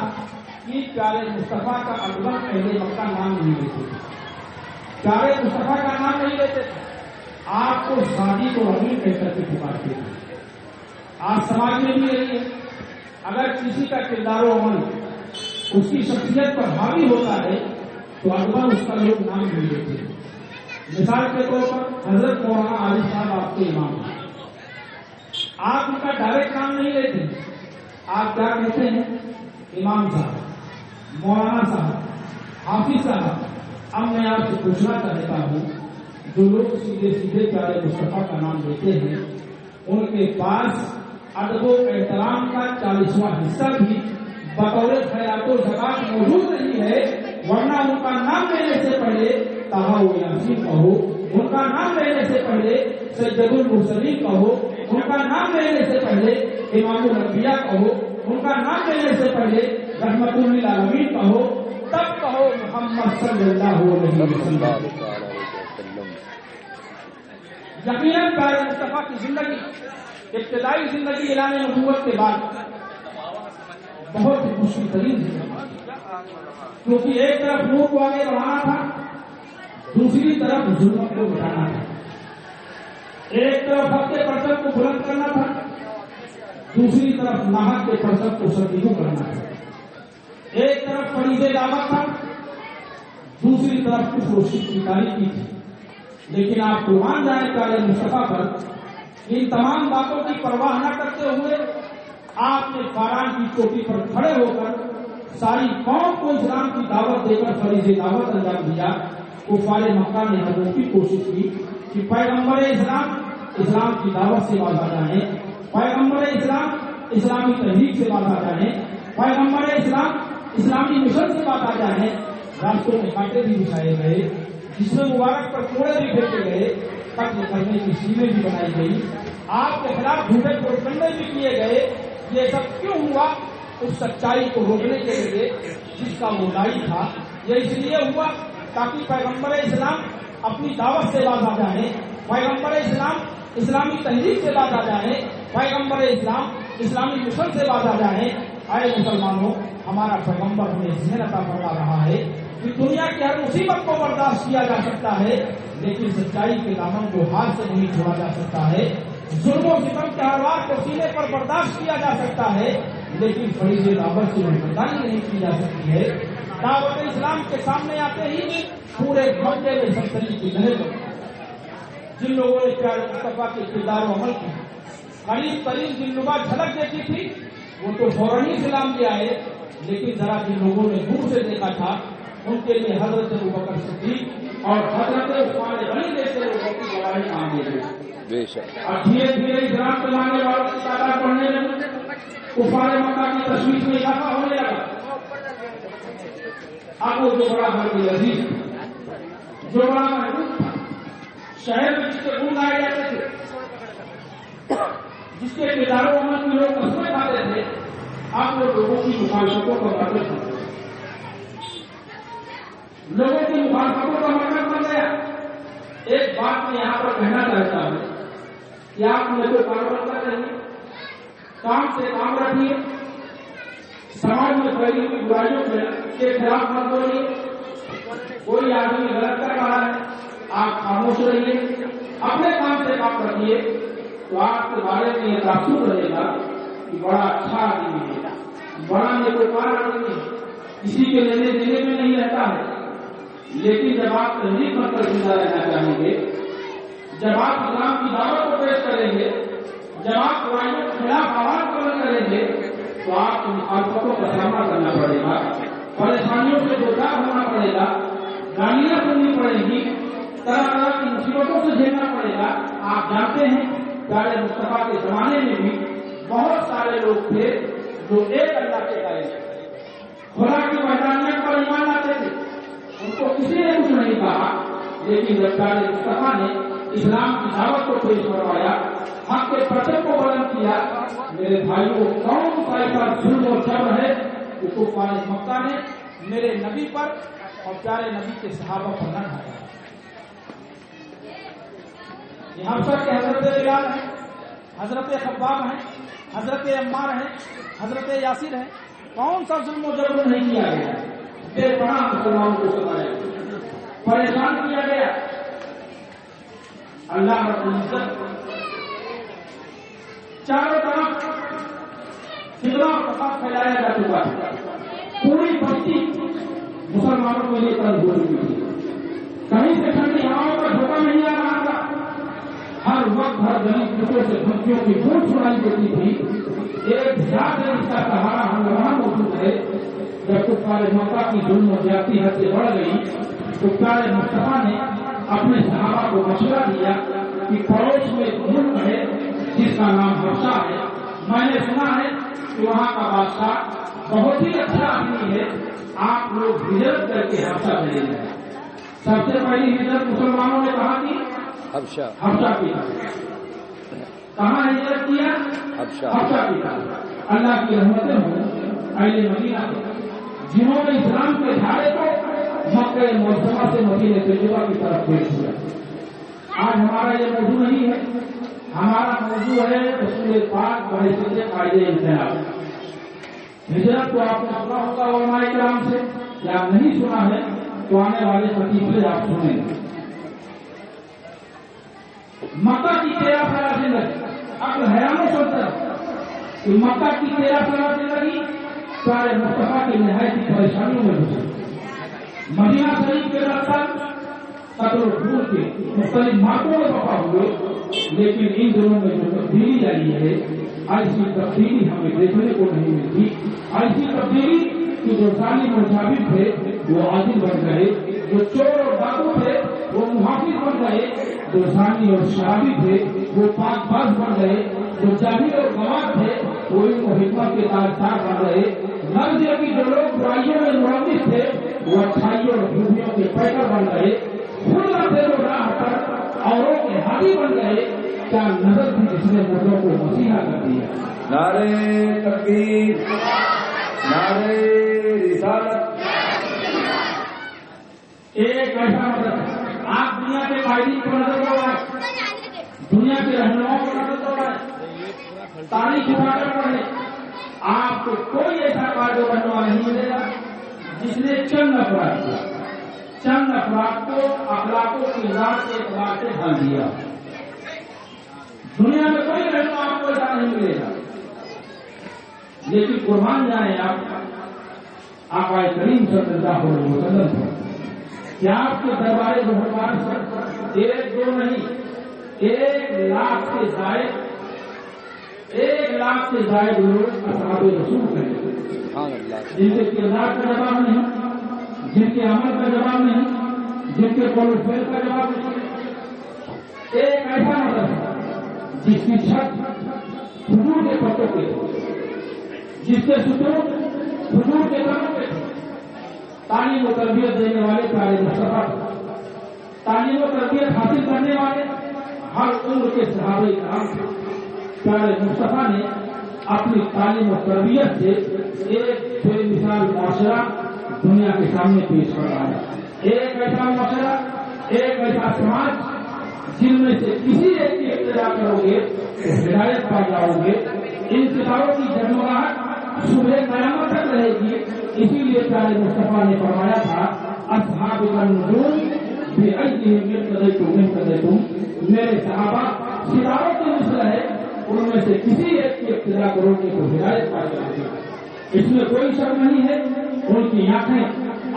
کہ پیارے مصطفیٰ کا اکبر اہل مکہ نام نہیں لیتے تھے، پیارے مصطفیٰ کا نام نہیں لیتے تھے، آپ کو صادق و امین کہہ کر کے پکارتے تھے۔ آج سماج میں بھی یہی ہے، اگر کسی کا کردار و عمل اس کی شخصیت پر حاوی ہوتا ہے تو اکبر اس کا لوگ نام نہیں لیتے۔ مثال کے طور پر حضرت مولانا عارف صاحب آپ کے امام ہیں، آپ ان کا ڈائریکٹ نام نہیں لیتے، آپ کیا کہتے ہیں؟ امام صاحب، مولانا صاحب، حافظ صاحب۔ اب میں آپ سے پوچھنا چاہتا ہوں، جو لوگ سیدھے سیدھے پیارے مصطفیٰ کا نام لیتے ہیں ان کے پاس ادب و احترام کا 40واں حصہ بھی بطور خیرات و زکات موجود نہیں ہے، ورنہ ان کا نام لینے سے پہلے طٰہٰ و یاسین کہو، ان کا نام لینے سے پہلے سید المرسلین کہو، ان کا نام لینے سے پہلے امام الانبیاء کہو، ان کا نام لینے سے پہلے رحمت للعالمین کہو، تب کہو محمد صلی اللہ علیہ وسلم۔ یقیناً پیارے مصطفیٰ کی زندگی، ابتدائی زندگی اعلان نبوت کے بعد بہت ہی مشکل ترین زندگی، کیونکہ ایک طرف نور کو آگے بڑھانا تھا، دوسری طرف ظلم کو مٹانا تھا، ایک طرف حق کے پرچم کو بلند کرنا تھا، دوسری طرف ناحق کے پرچم کو سرنگو کرنا تھا، ایک طرف فریض دعوت تھا، دوسری طرف کچھ روشنی کی تاریخی تھی۔ لیکن آپ قربان جائیں پیارے مصطفیٰ پر، ان تمام باتوں کی پرواہ نہ کرتے ہوئے آپ نے فاران کی چوٹی پر کھڑے ہو کر ساری قوم کو اسلام کی دعوت دے کر فریض دعوت انجام دیا۔ کفار مکہ نے ہر کی کوشش کی کہ پیغمبر اسلام کی دعوت سے باز آ جائیں، پیغمبر اسلام اسلامی تحریک سے باز آ جائیں، پیغمبر اسلام اسلامی مشن سے باز آ جائیں۔ راستوں میں کانٹے بھی بچھائے گئے، جس میں مبارک پر کوڑے بھی پھینکے گئے، قتل کرنے کی ٹیمیں بھی بنائی گئی، آپ کے خلاف جھوٹے پروپیگنڈے بھی کیے گئے۔ یہ سب کیوں ہوا؟ اس سچائی کو روکنے کے لیے جس کا وہ داعی تھا۔ یہ اس لیے ہوا تاکہ پیغمبر اسلام اپنی دعوت سے باز آ جائیں، پیغمبر اسلام اسلامی تحریک سے باز آ جائیں، پیغمبر اسلام اسلامی مشن سے باز آ جائیں۔ اے مسلمانوں، ہمارا پیغمبر ہمیں ذہن عطا فرما رہا ہے کہ دنیا کی ہر مصیبت کو برداشت کیا جا سکتا ہے، لیکن سچائی کے دامن کو ہاتھ سے نہیں چھوڑا جا سکتا ہے۔ ظلم و ستم کے حالات کو سینے پر برداشت کیا جا سکتا ہے، لیکن فریض دعوت کی برداشت نہیں کی جا سکتی ہے۔ دعوت اسلام کے سامنے آتے ہی پورے مکے میں سلطنت کی لہر بڑھ گئی۔ جن لوگوں نے پیارے مصطفیٰ کے کردار و عمل کی قریب ترین دلنما جھلک دیکھی تھی، وہ تو فوراً ہی اسلام لے آئے، لیکن ذرا جن لوگوں نے دور سے دیکھا تھا ان کے لیے حضرت ابوبکر صدیق اور حضرت عثمان غنی جیسے لوگوں کی گواہی مانگی گئی۔ بے شک اور دھیرے دھیرے اسلام چلانے والوں کی تعداد بڑھنے لگی، کفار مکہ کی تشویش میں اضافہ ہونے لگا۔ اب وہ جو بڑا مرد لذیذ جو بڑا محبوب تھا شہر میں جس کے گن گائے جاتے تھے جس کے کرداروں عمل میں لوگ قسمیں کھاتے تھے اب وہ لوگوں کی مخالفتوں کا مرکز بن گیا لوگوں کی مخالفتوں کا مرکز بن گیا ایک بات میں یہاں پر کہنا چاہتا ہوں کہ آپ میرے کو کاروبار کر رہیے کام سے کام رکھیے سماج میں پھیلی ہوئی برائیوں کے خلاف مت بولیے کوئی آدمی غلط کر رہا ہے آپ خاموش رہیے اپنے کام سے کام رکھیے تو آپ کے بارے میں یہ تاثر رہے گا کہ بڑا اچھا آدمی ہے بڑا نیکوکار آدمی ہے کسی کے لینے دینے میں نہیں رہتا ہے لیکن جب آپ تہذیب بن کر زندہ رہنا چاہیں گے جب آپ اسلام کی دعوت کو پیش کریں گے جب آپ برائیوں کے خلاف آواز بلند کریں گے تو آپ کو مخالفتوں کا سامنا کرنا پڑے گا پریشانیوں سے دوچار ہونا پڑے گا گالیاں سننی پڑے گی طرح طرح کی مصیبتوں سے جھیلنا پڑے گا آپ جانتے ہیں پیارے مصطفیٰ کے زمانے میں بھی بہت سارے لوگ تھے جو ایک اللہ کے قائل خدا کی وحدانیت پر ایمان لاتے تھے ان کو کسی نے کچھ نہیں کہا لیکن جب پیارے مصطفیٰ نے اسلام کی دعوت کو پیش کروایا حق کے پرچم کو بلند کیا میرے بھائیوں کون سا ایسا ظلم اور جبر ہے اس کو فارغ مکہ نے میرے نبی پر اور پیارے نبی کے صحابہ پر نہ ڈھایا یہ ہم سب کے حضرت بلال ہیں حضرت خباب ہیں حضرت عمار ہیں حضرت یاسر ہیں کون سا ظلم و جبر نہیں کیا گیا بے پناہ مسلمانوں کو ستایا پریشان کیا گیا اللہ رب العزت چاروں طرف فتنہ اور فساد پھیلایا جا چکا ہے پوری بستی مسلمانوں کو یہ طرف ہو چکی تھی کہیں سے ٹھنڈی ہواؤں کا دھوکہ نہیں آ رہا تھا ہر وقت ہر گلی کتوں سے بچیوں کی بھوک سنائی دیتی تھی ایک زیادہ اس کا سہارا ہم وہاں موجود ہے جب کفار مکہ کی ظلم و زیادتی حد سے بڑھ گئی تو پیارے مصطفیٰ نے اپنے صحابہ کو مشورہ دیا کہ پڑوس میں ایک ملک ہے جس کا نام حبشہ ہے میں نے سنا ہے کہ وہاں کا بادشاہ بہت ہی اچھا آدمی ہے آپ لوگ ہجرت کر کے حبشہ چلے جائیں سب سے پہلی ہجرت مسلمانوں نے کہا کہ حبشہ کی کہاں ہجرت کیا حبشہ کی اللہ کی رحمتیں ہوں اہل مدینہ جنہوں نے اسلام کے دھارے کو مکہ معظمہ سے مدینہ طیبہ کی طرف پیش کیا آج ہمارا یہ موضوع نہیں ہے ہمارا موضوع ہے رسول پاک بحیثیت قائد انقلاب ہجرت تو آپ نے سنا ہوگا علماء کرام سے یا نہیں سنا ہے تو آنے والے خطیب سے آپ سنیں گے مکہ کی 13 سالہ زندگی عقل حیران و سلطنت کہ مکہ کی 13 سالہ زندگی سارے مصطفیٰ کی نہایت پریشانیوں میں گزری مدینہ شریف کے راستہ قتل و خون کے مختلف مارکوں میں وقع ہوئے لیکن ان دنوں میں جو تبدیلی آئی ہے ایسی تبدیلی ہمیں دیکھنے کو نہیں ملتی ایسی تبدیلی کہ جو ظالم اور جابر تھے وہ عادل بن گئے جو چور اور ڈاکو تھے وہ محافظ بن گئے جو زانی اور شرابی تھے وہ پاک باز بن گئے جو جاہل اور گواہ تھے وہ علم و حکمت کے تاجدار بن گئے مرض کی جو لوگ برائیوں میں ملوث تھے وہ اچھائیوں اور خوبیوں کے پیکر بن گئے خود سے جو راہ پر اوروں کے ہادی بن گئے کیا نظر تھی جس نے مردوں کو مسیحا کر دیا نعرے تکبیر نعرے رسالت ایک ایسا مطلب آپ دنیا کے قائدین کو نظر دوڑائیں دنیا کے رہنماؤں کو نظر دوڑائیں تاریخ اٹھا کر پڑھیں آپ کو کوئی ایسا قائد و رہنما نہیں ملے گا جس نے چند افراد کو اخلاقوں کی ذات کے اعتبار سے ڈھال دیا دنیا میں کوئی رہنما آپ کو ایسا نہیں ملے گا لیکن قربان جائیں آپ کریم صلی اللہ علیہ وسلم کیا آپ کے دربار بہربان پر 1 2 نہیں 1 لاکھ سے زائد 1 لاکھ سے زائد لوگ اصحاب رسول ہیں جن کے کردار کا جواب نہیں جن کے عمل کا جواب نہیں جن کے قول و فعل کا جواب نہیں ایک ایسا مطلب جس کی چھت حضور کے پتوں کے جس کے ستون حضور کے قدموں کے تعلیم و تربیت دینے والے پیارے مصطفیٰ، تعلیم و تربیت حاصل کرنے والے ہر عمر کے صحابہ کرام پیارے مصطفیٰ نے اپنی تعلیم و تربیت سے ایک بے مثال معاشرہ دنیا کے سامنے پیش کروایا. ایک ایسا معاشرہ، ایک ایسا سماج جن میں سے کسی ایک کی ابتدا کرو گے تو ہدایت پا جاؤ گے. ان ستاروں کی جگمگاہٹ صبح قیامت تک رہے گی. اسی لیے پیارے مصطفیٰ نے فرمایا تھا اصحاب النجوم بأیہم اقتدیتم، میرے صحابہ ستاروں کی مثل ہے، ان میں سے کسی ایک کی ابتدا کرو گے تو ہدایت پا جاؤ گے. اس میں کوئی شک نہیں ہے. ان کی آنکھیں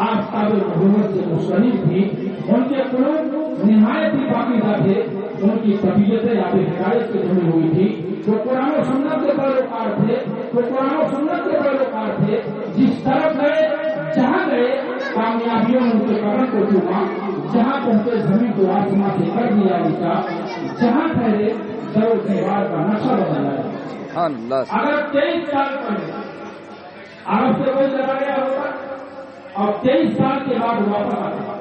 آفتاب نبوت سے مستنیر تھی، ان کے قلوب نہایت ہی پاکیزہ تھے، ان کی طبیعتیں آب ہدایت سے جڑی ہوئی تھی. وہ قرآن و سنت کے پیروکار تھے، وہ قرآن و سنت کے پیروکار تھے. جس طرف گئے، جہاں گئے، کامیابیوں نے ان کے قدم کو چوما. جہاں پہنچے زمین کو آسمان سے کر دیا نیچا. جہاں ٹھہرے در و دیوار کا نقشہ بدلایا. اگر 23 سال پہلے عرب سے کوئی چلا گیا ہوتا اور 23 سال کے بعد واپس آتا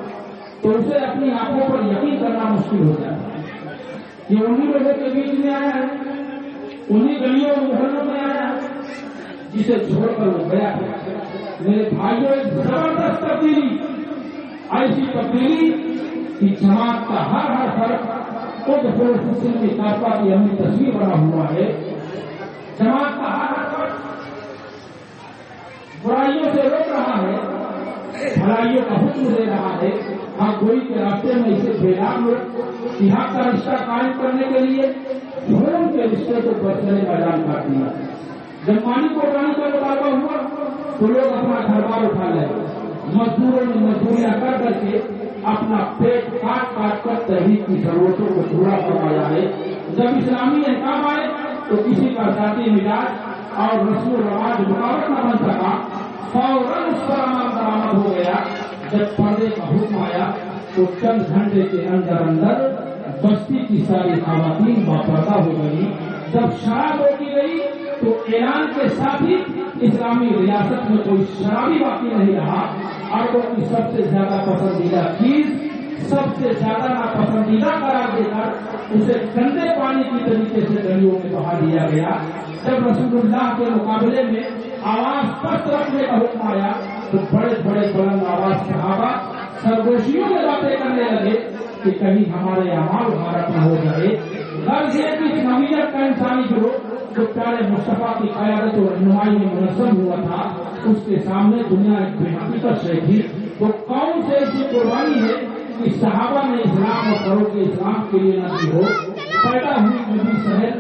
تو اسے اپنی آنکھوں پر یقین کرنا مشکل ہو جاتا کہ انہی لوگوں کے بیچ میں آیا ہے، انہی گلیوں اور محلوں میں آیا ہے جسے چھوڑ کر وہ گیا ہے. میرے بھائیوں، ایک زبردست تبدیلی، ایسی تبدیلی کہ جماعت کا ہر فرق خود فلسطین کی کافا کی اپنی تصویر بنا ہوا ہے. جماعت کا ہر فرق برائیوں سے روک رہا ہے، بھلائیوں کا حکم دے رہا ہے. حق گوئی کے راستے میں اسے بیدار لو کہ حق کا رشتہ قائم کرنے کے لیے خون کے رشتے کو برسنے میدان کاٹ دیا. جب مالک کو پانی کا مطالبہ ہوا تو لوگ اپنا گھر بار اٹھا لے. مزدوروں نے مزدوریاں کر کر کے اپنا پیٹ کاٹ کاٹ کر تحریک کی ضرورتوں کو پورا کروایا ہے. جب اسلامی احکام آئے تو کسی کا ذاتی مزاج اور رسم و رواج رکاوٹ نہ بن سکا، فوراً اس پر عمل درآمد ہو گیا. جب پردے کا حکم آیا تو چند گھنٹے کے اندر اندر بستی کی ساری خواتین باپردہ ہو گئی. جب شراب روکی گئی تو اعلان کے ساتھ ہی اسلامی ریاست میں کوئی شرابی باقی نہیں رہا. عربوں کی سب سے زیادہ پسندیدہ چیز سب سے زیادہ ناپسندیدہ قرار دے کر اسے گندے پانی کی طریقے سے گلیوں میں بہا دیا گیا. جب رسول اللہ کے مقابلے میں آواز پست رکھنے کا حکم آیا تو بڑے بڑے بلند آواز صحابہ سرگوشیوں میں باتیں کرنے لگے کہ کہیں ہمارے اعمال غارت نہ ہو جائے. غرض یہ کہ اس نوعیت کا انسانی گروہ جو پیارے مصطفیٰ کی قیادت اور رہنمائی میں منظم ہوا تھا، اس کے سامنے دنیا ایک بے حقیقت شے تھی. وہ کون سے ایسی قربانی ہے کہ صحابہ نے اسلام اور فروغ اسلام کے لیے نہ کی ہو. پیدا ہوئی نبی شہر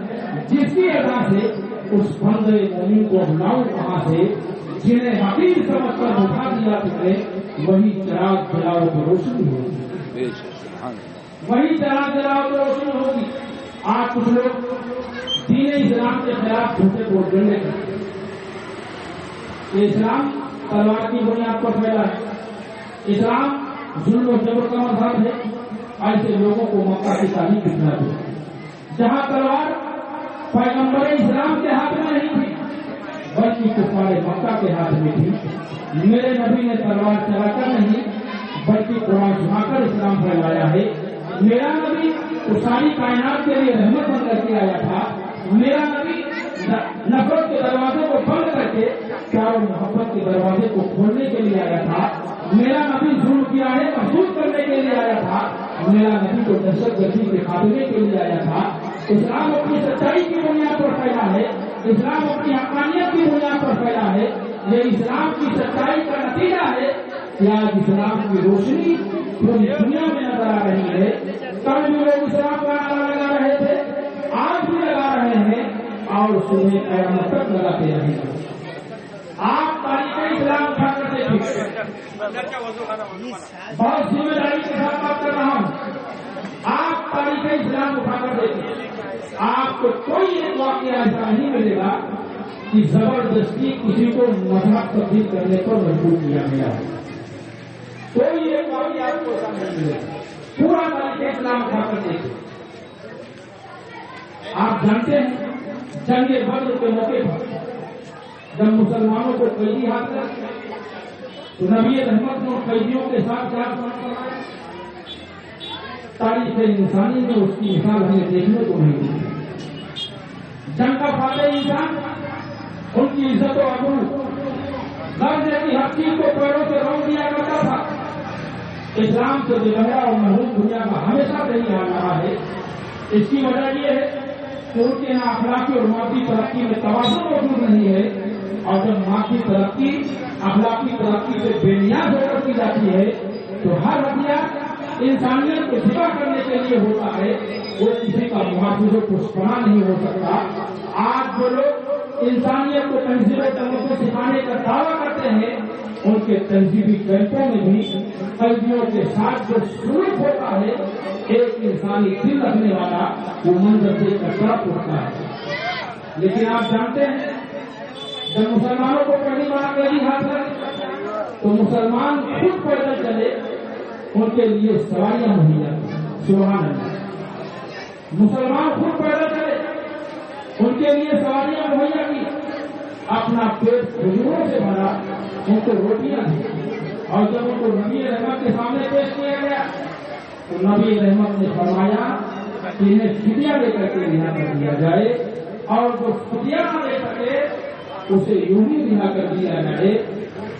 جس کی ادا سے اس بندے مومن کو بلاؤں کہاں سے، جنہیں حقیر سمجھ کر اٹھا دیا تم نے، وہی چراغ جلاؤ تو روشنی ہوگی، وہی چراغ جلاؤ تو روشنی ہوگی. آج کچھ لوگ دین اسلام کے خلاف جھوٹے پروپیگنڈے کرتے ہیں کہ اسلام تلوار کی بنیاد پر پھیلا ہے، اسلام ظلم و جبر کا مذہب ہے. ایسے لوگوں کو مکہ کی تعلیم دکھلا دو جہاں تلوار پیغمبر اسلام کے ہاتھ میں نہیں تھی بلکہ کفار مکہ کے ہاتھ میں تھی. میرے نبی نے تلوار چلا کر نہیں بلکہ قرآن سنا کر اسلام پھیلایا ہے. میرا نبی تو ساری کائنات کے لیے رحمت بن کر کے آیا تھا. میرا نبی نفرت کے دروازے کو بند کر کے پیار و محبت کے دروازے کو کھولنے کے لیے آیا تھا. میرا نبی ظلم کی آڑیں محسوس کرنے کے لیے آیا تھا. میرا نبی کو دہشت گردی کے خاتمے کے لیے آیا تھا. اسلام اپنی سچائی کی بنیاد پر پھیلا ہے، اسلام اپنی حقانیت کی بنیاد پر پھیلا ہے. یہ اسلام کی سچائی کا نتیجہ ہے کہ آج اسلام کی روشنی پوری دنیا میں نظر آ رہی ہے. کل بھی لوگ اسلام کا نعرہ لگا رہے تھے، آج بھی لگا رہے ہیں اور صبح قیامت تک لگاتے رہیں گے. آپ تاریخ اسلام اٹھا کر دیکھیں. بہت ذمہ داری کے ساتھ بات کر رہا ہوں. آپ تاریخ اسلام اٹھا کر دیکھیں، آپ کو کوئی ایک واقعہ ایسا نہیں ملے گا کہ زبردستی کسی کو مذہب تبدیل کرنے پر مجبور کیا گیا ہے. کوئی ایک واقعہ آپ کو ایسا نہیں ملے گا. پورا تاریخ اسلام اٹھا کر دیکھیں. آپ جانتے ہیں جنگ بدر کے موقع پر جب مسلمانوں کو قیدی ہاتھ کر تو نبی رحمت نے قیدیوں کے ساتھ کیا فرمایا؟ تاریخ انسانی میں اس کی مثال ہمیں دیکھنے کو نہیں ملی۔ جنگ کا فاتح انسان، ان کی عزت و عبور غرض کی ہر چیز کو پیروں سے روک دیا کرتا تھا۔ اسلام سے بغیر اور محروم دنیا کا ہمیشہ نہیں آ رہا ہے۔ اس کی وجہ یہ ہے کہ ان کے یہاں اخلاقی اور مادی ترقی میں توازن موجود نہیں ہے، اور جب مادی ترقی اخلاقی ترقی سے بے نیاز ہو کر کی جاتی ہے تو ہر ہتھیار انسانیت کو دفاع کرنے کے لیے ہوتا ہے، وہ کسی کا محافظ و پشپنا نہیں ہو سکتا۔ آج جو لوگ انسانیت کو تہذیب و تمدن سکھانے کا دعویٰ کرتے ہیں، ان کے تہذیبی کیمپوں میں بھی قیدیوں کے ساتھ جو سلوک ہوتا ہے، ایک انسانی دل رکھنے والا وہ منظر دیکھ کر تڑپ اٹھتا ہے۔ لیکن آپ جانتے ہیں جب مسلمانوں کو پہلی بار قیدی ہاتھ لگے تو مسلمان خود پیدل چلے، ان کے لیے سواریاں مہیا کی۔ سبحان اللہ، مسلمان خود پیدل چلے، ان کے لیے سواریاں مہیا کی، اپنا پیٹ کھجوروں سے بھرا، ان کو روٹیاں دی، اور جب ان کو نبی رحمت کے سامنے پیش کیا گیا تو نبی رحمت نے فرمایا کہ انہیں فدیہ لے کر کے رہا کر دیا جائے، اور جو فدیہ نہ لے سکے اسے یوں ہی رہا کر دیا جائے۔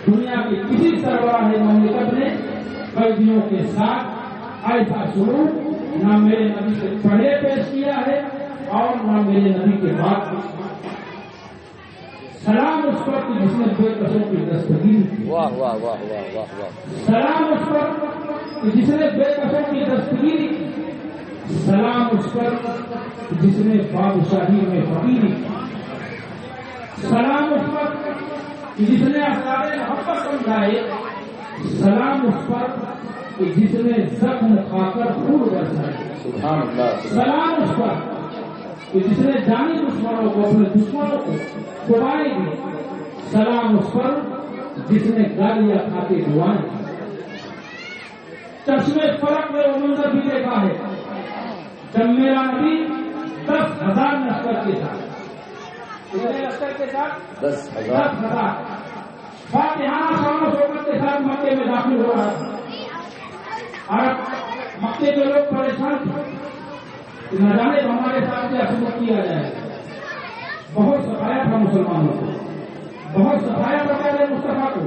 دنیا کی کسی سربراہ مملکت نے قیدیوں کے ساتھ ایسا سلوک نہ میرے نبی سے پہلے پیش کیا ہے اور نہ میرے نبی کے بعد۔ سلام اس پر کہ جس نے بے کسوں کی دستگیری کی، واہ واہ واہ واہ واہ واہ، سلام اس پر کہ جس نے بے کسوں کی دستگیری کی، سلام اس پر جس نے بادشاہی میں فقیری کی، سلام اس پر کہ جس نے اسرار محبت سمجھائے، سلام اس پر کہ جس نے زخم کھا کر خون برسائے، سبحان اللہ، سلام اس پر کہ جس نے جانی دشمنوں کو اپنے دشمنوں کو قبائے دی، سلام اس پر جس نے گالیاں کھا کے دعائیں کی۔ چشمے فرق میں وہ منظر بھی دیکھا ہے جب میرا نبی 10,000 لشکر کے ساتھ، لشکر کے ساتھ 10,000 فاتحانہ شان و شوکت کے ساتھ مکے میں داخل ہو رہا تھا، اور مکے کے لوگ پریشان تھے کہ نہ جانے ہمارے ساتھ کیا سلوک کیا جائے۔ بہت ستایا تھا مسلمانوں کو، بہت ستایا تھا پہلے مصطفیٰ کو،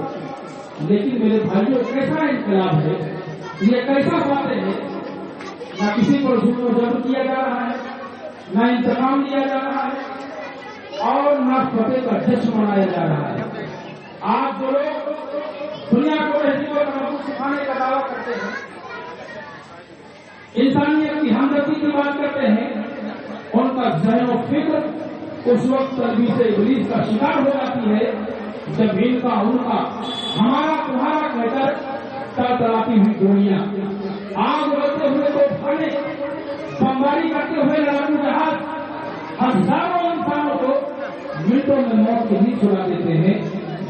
لیکن میرے بھائیوں کیسا انقلاب ہے، یہ کیسا بات ہے، نہ کسی کو ظلم و جبر کیا جا رہا ہے، نہ انتقام لیا جا رہا ہے، اور نہ فتح کا جشن منایا جا رہا ہے۔ آج جو لوگ دنیا کو تہذیب و تمدن سکھانے کا دعویٰ کرتے ہیں، انسانیت کی ہمدردی کی بات کرتے ہیں، ان کا ذہن و فکر اس وقت تلبیس ابلیس کا شکار ہو جاتی ہے جب ان کا ہمارا تمہارا کہہ کر تڑتڑاتی ہوئی گولیاں، آگ اڑتے ہوئے تو کھانے، بمباری کرتے ہوئے لڑاکو جہاز ہزاروں انسانوں کو منٹوں میں موت کے نیچ چھڑا دیتے ہیں،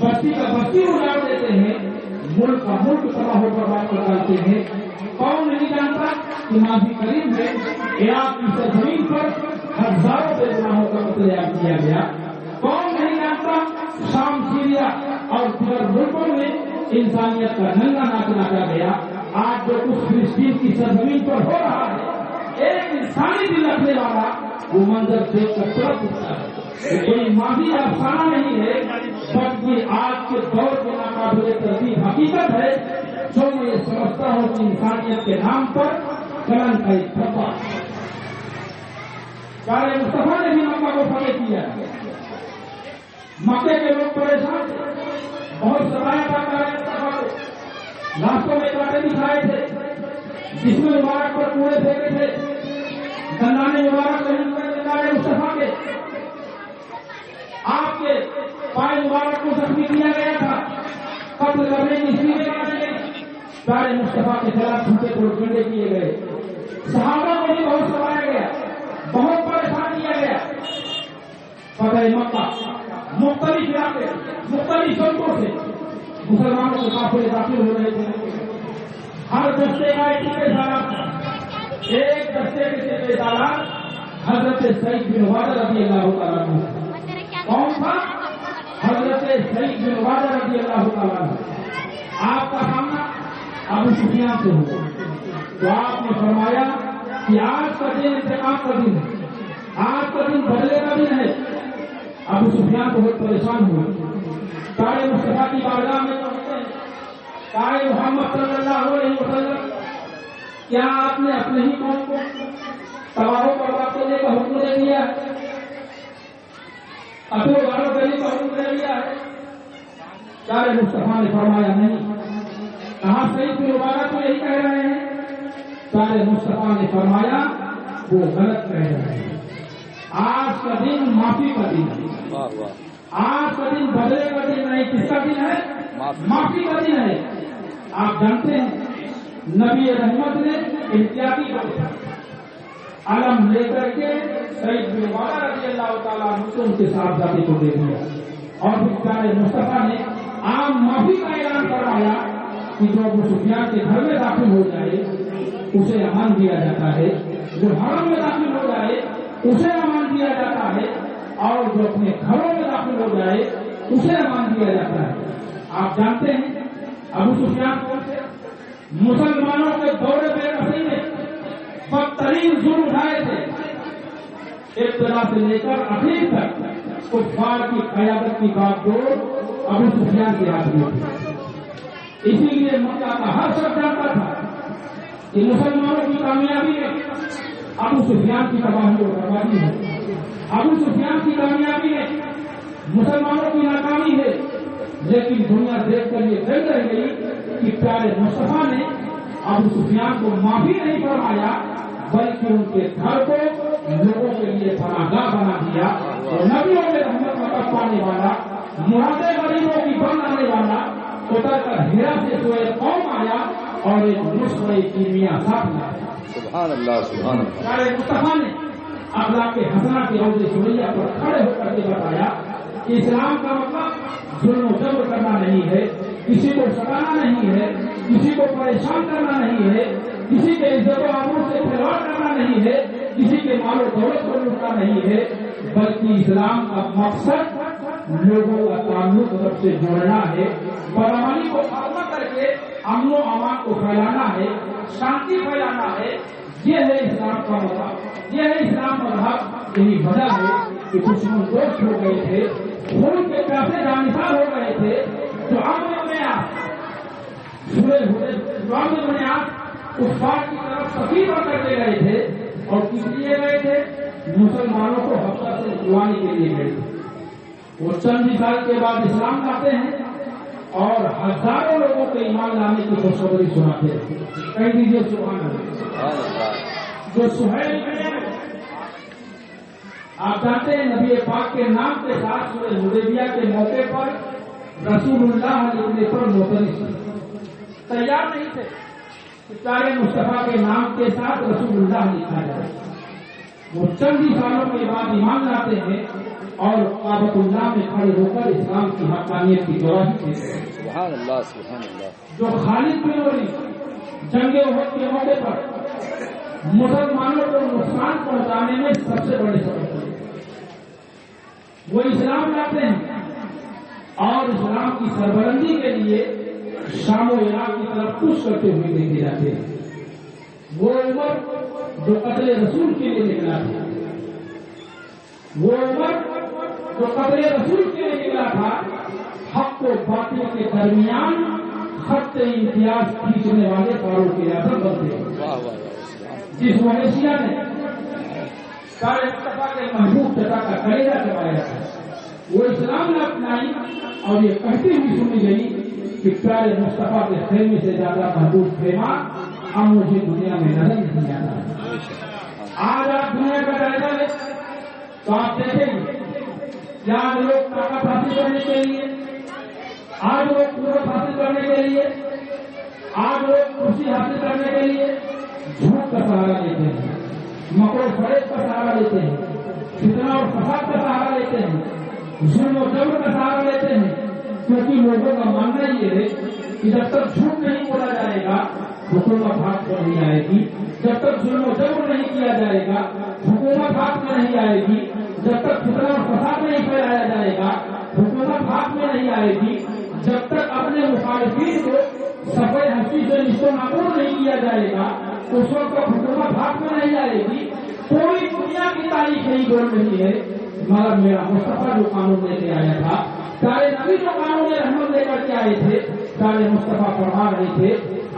بستی کا بستی اجاڑ دیتے ہیں، ملک کا ملک تباہ و برباد کر ڈالتے ہیں۔ کون نہیں جانتا کہ ماضی قریب میں عراق کی سرزمین پر ہزاروں بے گناہوں کا قتل عام کیا گیا؟ کون نہیں جانتا شام، سیریا اور دیگر ملکوں میں انسانیت کا ننگا ناچ ناچا گیا؟ آج جو کچھ فلسطین کی سرزمین پر ہو رہا ہے، ایک انسانی دل رکھنے والا وہ منظر دیکھ کر تڑپ اٹھتا ہے۔ یہ کوئی ماضی افسانہ نہیں ہے، بلکہ آج کے دور کے ناقابل تردید حقیقت ہے، جو میں یہ سمجھتا ہوں کہ انسانیت کے نام پر کلن کا ایک دھبا۔ سارے مصطفیٰ نے بھی مکہ کو فتح کیا، مکے کے لوگ پریشان تھے، بہت ستایا تھا سارے مصطفیٰ کو، راستوں میں کانٹے دکھائے تھے، جس میں مبارک پر کوڑے پھینکے تھے، دندان مبارک سارے مصطفیٰ کے، آپ کے پائے مبارک کو زخمی کیا گیا تھا، قتل کرنے کی سیریں کاٹی گئی، سارے مصطفیٰ کے خلاف جھوٹے پروپیگنڈے کیے گئے، صحابہ کو بھی بہت ستایا گیا، بہت پریشان کیا گیا۔ فتح مکہ مختلف علاقے، مختلف سڑکوں سے مسلمانوں کے قافلے داخل ہو رہے تھے، ہر دستے کا ایک پیشہ تھا، ایک دستے کے پیشہ حضرت سعید بن عبادہ رضی اللہ تعالیٰ عنہ۔ کون تھا؟ حضرت سعید بن عبادہ رضی اللہ تعالیٰ عنہ۔ آپ کا سامنا ابو سفیان سے ہوا تو آپ نے فرمایا کہ آج کا دن انتقام کا دن ہے، آج کا دن بدلے کا دن ہے۔ ابو سفیان کو بہت پریشان ہوئے، سارے مصطفیٰ کی بارگاہ میں پہنچتے ہیں، سارے محمد صلی اللہ علیہ وسلم کیا آپ نے اپنے ہی قوم کو تباہ و برباد کرنے کا حکم دے دیا ہے، اپنے والوں کرنے کا حکم دے دیا ہے؟ سارے مصطفیٰ نے فرمایا نہیں، کہاں صحیح کی عبادت تو یہی کہہ رہے ہیں؟ سارے مصطفیٰ نے فرمایا وہ غلط کہہ رہے ہیں، آج کا دن معافی کا دن ہے، آج کا دن بدلے کا دن نہیں، کس کا دن ہے؟ معافی کا دن ہے۔ آپ جانتے ہیں نبی رحمت نے احتیاطی علم لے کر کے سعید بن عبادہ رضی اللہ تعالیٰ عنہ کو ان کے ساتھ جاتے کو دے دیا، اور پھر پیارے مصطفیٰ نے عام معافی کا اعلان کروایا کہ جو ابو سفیان کے گھر میں داخل ہو جائے اسے امان دیا جاتا ہے، جو حرم میں داخل ہو جائے اسے امان دیا جاتا ہے، اور جو اپنے گھروں میں داخل ہو جائے اسے امان دیا جاتا ہے۔ آپ جانتے ہیں ابو سفیان کون سے؟ مسلمانوں کے دور بے نصیب میں بدترین ظلم اٹھائے تھے، ابتدا سے لے کر اخیر تک کفار کی قیادت کی بات جو ابو سفیان کے ہاتھ میں تھی۔ اسی لیے مکہ کا ہر شخص جانتا تھا کہ مسلمانوں کی کامیابی میں ابو سفیان کی تباہی اور بربادی ہے، ابو سفیان کی کامیابی میں مسلمانوں کی ناکامی ہے۔ لیکن دنیا دیکھ کر یہ کہہ رہ گئی کہ پیارے مصطفیٰ نے ابو سفیان کو معافی نہیں فرمایا بلکہ ان کے گھر کو لوگوں کے لیے پناہ گاہ بنا دیا، اور نبیوں میں رحمت مدد پانے والا، مرادیں غریبوں کی بنانے والا اتر کر ہیرا سے سوئے قوم آیا اور ایک نسخہ کیمیا ساتھ لایا۔ سبحان اللہ سبحان اللہ۔ پیارے مصطفیٰ نے اخلاق کے حسنہ کے عہد سوریا پر کھڑے ہو کر کے بتایا کہ اسلام کا مطلب ظلم و جبر کرنا نہیں ہے، کسی کو ستانا نہیں ہے، کسی کو پریشان کرنا نہیں ہے، کسی کے عزت و آبرو سے کھلواڑ کرنا نہیں ہے، کسی کے مال و دولت کو لوٹنا نہیں ہے، بلکہ اسلام کا مقصد لوگوں کا تعلق رب سے جوڑنا ہے، بدامنی کو ختم کر کے امن و امان کو پھیلانا ہے، شانتی پھیلانا ہے۔ یہ ہے اسلام کا مذہب، یہ ہے اسلام مذہب۔ یہی وجہ ہے کہ دشمن دوست ہو گئے تھے، خون کے پیاسے جانسار ہو گئے تھے، جو امن میں جڑے ہوئے امن میں اس بات کی طرف سفیر کر کے گئے تھے، اور کس لیے گئے تھے؟ مسلمانوں کو حبشہ سے نکلوانے کے لیے گئے تھے۔ وہ چند ہی سال کے بعد اسلام لاتے ہیں اور ہزاروں لوگوں کے ایمان لانے کی خوشخبری سناتے ہیں۔ کہہ دیجیے سبحان اللہ۔ جو سہیل آپ جانتے ہیں نبی پاک کے نام کے ساتھ سورہ حدیبیہ کے موقع پر رسول اللہ لکھنے پر معترض تیار نہیں تھے کہ پیارے مصطفیٰ کے نام کے ساتھ رسول اللہ لکھا جائے۔ وہ چند ہی سالوں کے بعد ایمان لاتے ہیں اور کعبۃ اللہ میں کھڑے ہو کر اسلام کی حقانیت کی گواہی دیتے ہیں۔ سبحان اللہ سبحان اللہ۔ جو خالد بن ولید جنگ احد کے موقع پر مسلمانوں کو نقصان پہنچانے میں سب سے بڑے سبب تھے، وہ اسلام لاتے ہیں اور اسلام کی سربلندی کے لیے شام و عراق کی طرف کوش کرتے ہوئے دیکھے جاتے ہیں۔ وہ عمر جو قتل رسول کے لیے نکلا تھا، وہ عمر جو قتل رسول کے لیے نکلا تھا، حق و باطل کے درمیان خط امتیاز کھینچنے والے فاروق اعظم بنتے ہیں، جس ملیشیا نے سارے مصطفیٰ کے محبوب چچا کا کلیجہ چبایا تھا، وہ اسلام نے اپنائی اور یہ کہتی ہوئی سنی گئی کہ پیارے مصطفیٰ کے خیمے سے زیادہ محبوب خیمہ ہم مجھے دنیا میں نظر نہیں آتا۔ آج آپ دنیا کا جائزہ لیں تو آپ دیکھیں گے کہ آج لوگ طاقت حاصل کرنے کے لیے، آج لوگ قوت حاصل کرنے کے لیے، آج لوگ کرسی حاصل کرنے کے لیے جھوٹ کا سہارا لیتے ہیں، مکر و فریب کا سہارا لیتے ہیں، فتنہ اور فساد کا سہارا لیتے ہیں، ظلم و جبر کا سہارا لیتے ہیں، کیونکہ لوگوں کا ماننا یہ ہے کہ جب تک جھوٹ نہیں بولا جائے گا حکومت ہاتھ میں نہیں آئے گی، جب تک ظلم و جبر نہیں کیا جائے گا حکومت ہاتھ میں نہیں آئے گی، جب تک فتنہ اور فساد نہیں پھیلایا جائے گا حکومت ہاتھ میں نہیں آئے گی، جب تک اپنے اپنے مخالفین کو سفید ہستی سے نشو نابود نہیں کیا جائے گا، اس وقت حکومت ہاتھ میں نہیں آئے گی، پوری دنیا کی تاریخ نہیں بول رہی ہے مگر میرا مصطفیٰ جو قانون لے کے آیا تھا، سارے نبی جو قانون رحمت لے کر کے آئے تھے، سارے مصطفیٰ فرما رہے تھے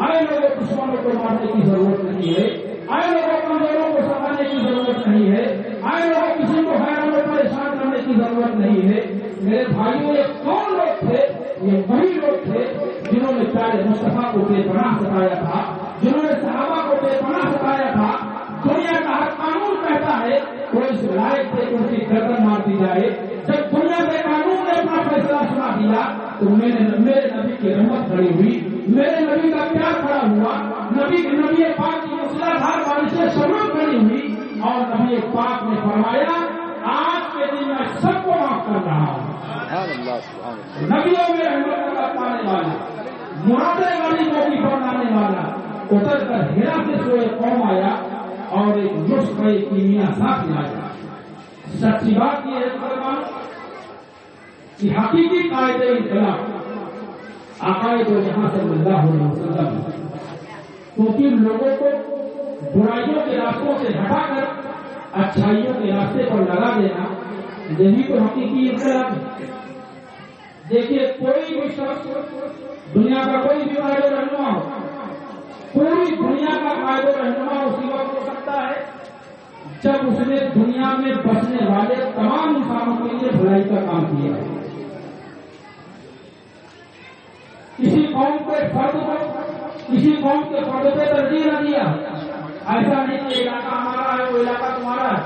آئے لوگوں دشمنوں کو مارنے کی ضرورت نہیں ہے، آئے لوگوں کمزوروں کو سمجھنے کی ضرورت نہیں ہے، آئے لوگوں کسی کو حیران اور پریشان کرنے کی ضرورت نہیں ہے۔ میرے بھائیوں یہ کون لوگ تھے؟ یہ وہی لوگ تھے جنہوں نے پیارے مصطفیٰ کو بے پناہ ستایا تھا، جنہوں نے صحابہ کو بے پناہ ستایا تھا۔ دنیا کا ہر قانون کہتا ہے کوئی اس لائق تھے کہ ان کی گردن مار دی جائے، جب دنیا کے قانون نے اپنا فیصلہ سنا دیا تو میرے نبی کی رحمت کھڑی ہوئی، میرے نبی کا پیار کھڑا ہوا، نبی پاک کی موسلادھار بارشیں شروع کھڑی ہوئی، اور نبی پاک نے فرمایا آج کے دن میں سب کو معاف کر رہا ہوں۔ نبیوں میں رحمت کا پانے والا، مرادیں والی موقع پر لانے والا اتر کر ہیرا سے سوئے قوم آیا اور ایک نسخہ کیمیا ساتھ لایا۔ سچی بات یہ ہے کہ حقیقی قائد انقلاب عقائد و جہاں صلی اللہ علیہ وسلم، کیونکہ لوگوں کو برائیوں کے راستوں سے ہٹا کر اچھائیوں کے راستے پر لگا دینا، یہی تو حقیقی انقلاب ہے۔ دیکھیے کوئی بھی شخص دنیا کا کوئی بھی قائد و رہنما ہو، پوری دنیا کا قائد و رہنما اسی وقت ہو سکتا ہے جب اس نے دنیا میں بسنے والے تمام انسانوں کے لیے بھلائی کا کام کیا ہے۔ کسی قوم کے فرد پہ ترجیح نہ دیا، ایسا نہیں کہ علاقہ ہمارا ہے وہ علاقہ تمہارا ہے،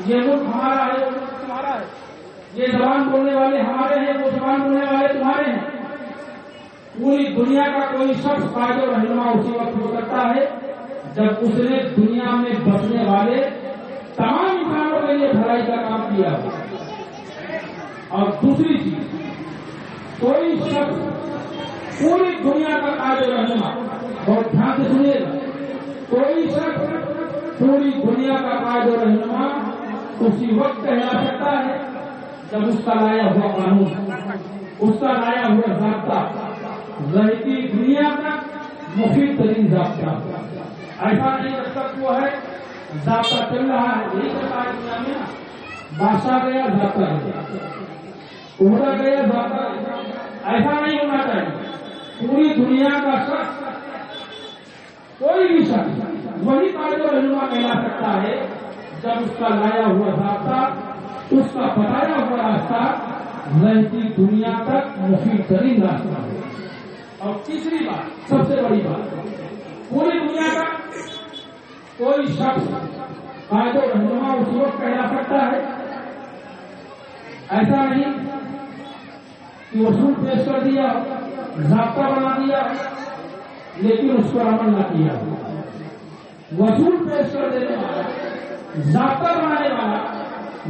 یہ ملک ہمارا ہے وہ ملک تمہارا ہے، یہ زبان بولنے والے ہمارے ہیں وہ زبان بولنے والے تمہارے ہیں۔ پوری دنیا کا کوئی شخص قائد و رہنما اسی وقت ہو سکتا ہے جب اس نے دنیا میں بسنے والے تمام انسانوں کے لیے بھلائی کا کام کیا ہو۔ اور دوسری چیز، کوئی شخص پوری دنیا کا قائد و رہنما، بہت دھیان سے سنیے گا، کوئی شخص پوری دنیا کا قائد و رہنما اسی وقت کہلا سکتا ہے جب اس کا لایا ہوا قانون، اس کا لایا ہوا ضابطہ رہتی دنیا کا مفید ترین ضابطہ، ایسا نہیں جب تک وہ ہے ضابطہ چل رہا ہے، یہی چلتا ہے دنیا میں، بادشاہ گیا ضابطہ گیا، عہدہ گیا ضابطہ گیا، ایسا نہیں ہونا چاہیے۔ پوری دنیا کا شخص، کوئی بھی شخص وہی قائد و رہنما کہلا سکتا ہے جب اس کا لایا ہوا ضابطہ، اس کا بتایا ہوا راستہ رہتی دنیا تک مفید ترین راستہ ہے۔ اور تیسری بات، سب سے بڑی بات، پوری دنیا کا کوئی شخص قائد و رہنما اس وقت کہلا سکتا ہے، ایسا نہیں کہ اصول پیش کر دیا، ضابطہ بنا دیا لیکن اس پر عمل نہ کیا۔ وصول پیش کر دینے والا، ضابطہ بنانے والا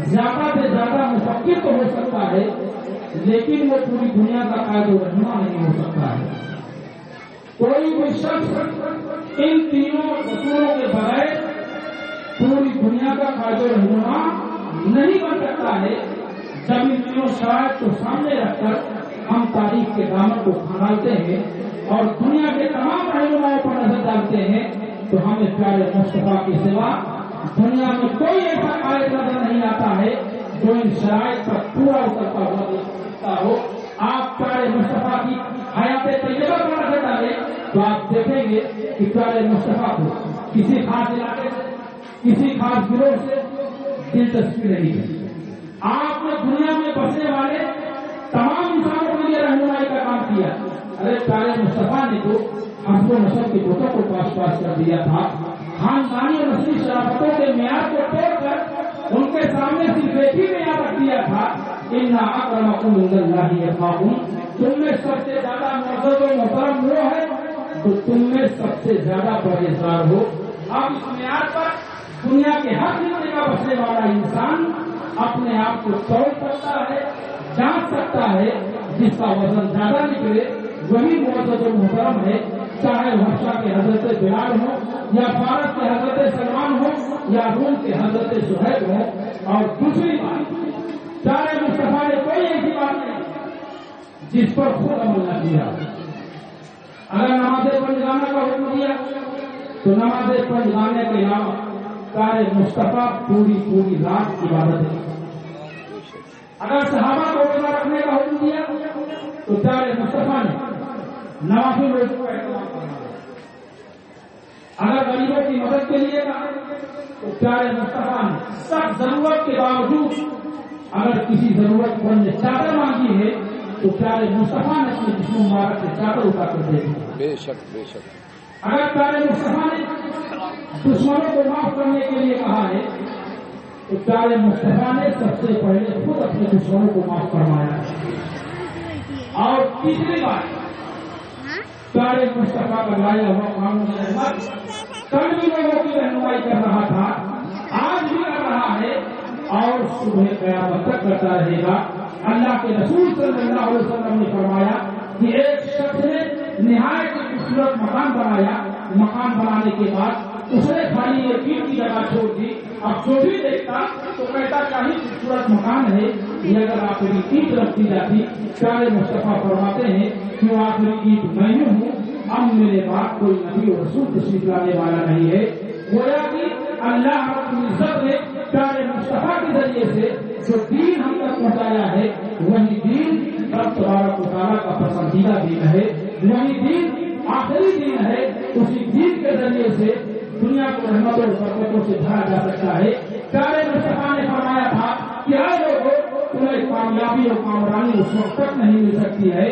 زیادہ سے زیادہ مفکر تو ہو سکتا ہے لیکن وہ پوری دنیا کا قائد و رہنما نہیں ہو سکتا ہے۔ کوئی بھی شخص ان تینوں اصولوں کے بغیر پوری دنیا کا قائد و رہنما نہیں بن سکتا ہے۔ جب ان تینوں شرائط کو سامنے رکھ کر ہم تاریخ کے دامن کو کھنگالتے ہیں اور دنیا کے تمام رہنماؤں پر نظر ڈالتے ہیں تو ہمیں پیارے مصطفیٰ کی سوا دنیا میں کوئی ایسا قائد نظر نہیں آتا ہے جو ان شرائط پر پورا اترتا ہوا دیکھتا ہو۔ آپ پیارے مصطفیٰ کی حیات طیبہ پر نظر ڈالیں تو آپ دیکھیں گے کہ پیارے مصطفیٰ کو کسی خاص علاقے سے، کسی خاص گروہ سے دلچسپی نہیں ہے۔ آپ نے دنیا میں بسنے والے تمام انسانوں کے لیے رہنمائی کا کام کیا۔ ارے پیارے مصطفیٰ نے تو حسب و نسب کے بتوں کو پاس کر دیا تھا، خاندانی اور نسلی شرافتوں کے معیار کو توڑ کر ان کے سامنے صرف ایک ہی معیار رکھ دیا تھا، ان اکرمکم عند اللہ اتقاکم، تم میں سب سے زیادہ معزز و محترم وہ ہے تو تم میں سب سے زیادہ پرہیزگار ہو۔ اب اس معیار پر دنیا کے ہر خطے کا بسنے والا انسان اپنے آپ کو توڑ سکتا ہے، جانچ سکتا ہے، جس کا وزن زیادہ نکلے وہی معزز و محترم ہے، چاہے حبشہ کے حضرت بلال ہو یا فارس کے حضرت سلمان ہو یا روم کے حضرت سہیب ہو۔ اور دوسری بات، پیارے مصطفیٰ نے کوئی ایسی بات نہیں جس پر خود عمل نہ کیا۔ اگر نماز پنجگانہ کا حکم دیا تو نماز پنجگانے کے علاوہ پیارے مصطفیٰ پوری رات عبادت ہے. اگر صحابہ کو روزہ رکھنے کا حکم دیا تو پیارے مصطفیٰ نے نوافل روزوں کا اہتمام کرنا. اگر غریبوں کی مدد کے لیے کہا تو پیارے مصطفیٰ نے سب ضرورت کے باوجود اگر کسی ضرورت مند نے چادر مانگی ہے تو پیارے مصطفیٰ نے اپنے جسم مبارک سے چادر اٹھا کر دے دی. بے شک اگر پیارے مصطفیٰ نے دشمنوں کو معاف کرنے کے لیے کہا ہے تو پیارے مصطفیٰ نے سب سے پہلے خود اپنے دشمنوں کو معاف فرمایا. اور تیسری بات پیارے مصطفیٰ کا لایا ہوا قانون رحمت کل بھی لوگوں کی رہنمائی کر رہا تھا, آج بھی کر رہا ہے اور صبح قیامت تک کرتا رہے گا. اللہ کے رسول صلی اللہ علیہ وسلم نے فرمایا کہ ایک شخص نے نہایت خوبصورت مکان بنایا, مکان بنانے کے بعد اس نے خالی ایک اینٹ کی جگہ چھوڑ دی. اب جو بھی دیکھتا تو کہتا کیا ہی خوبصورت مکان ہے, یہ اگر آخری اینٹ رکھ دی جاتی. پیارے مصطفیٰ فرماتے ہیں کہ وہ آخری اینٹ میں ہوں, اب میرے بعد کوئی نبی اور رسول تشریف لانے والا نہیں ہے. گویا کہ اللہ رب العزت نے پیارے مصطفیٰ کے ذریعے سے جو دین ہم تک پہنچایا ہے وہی دین رب تبارک و تعالیٰ کا پسندیدہ دین ہے, وہی دین آخری دین ہے. اسی دین کے ذریعے سے دنیا کو رحمتوں اور برکتوں سے بھرا جا سکتا ہے. پیارے مصطفیٰ نے فرمایا تھا کہ آئے لوگوں تمہیں کامیابی اور کامرانی اس وقت تک نہیں مل سکتی ہے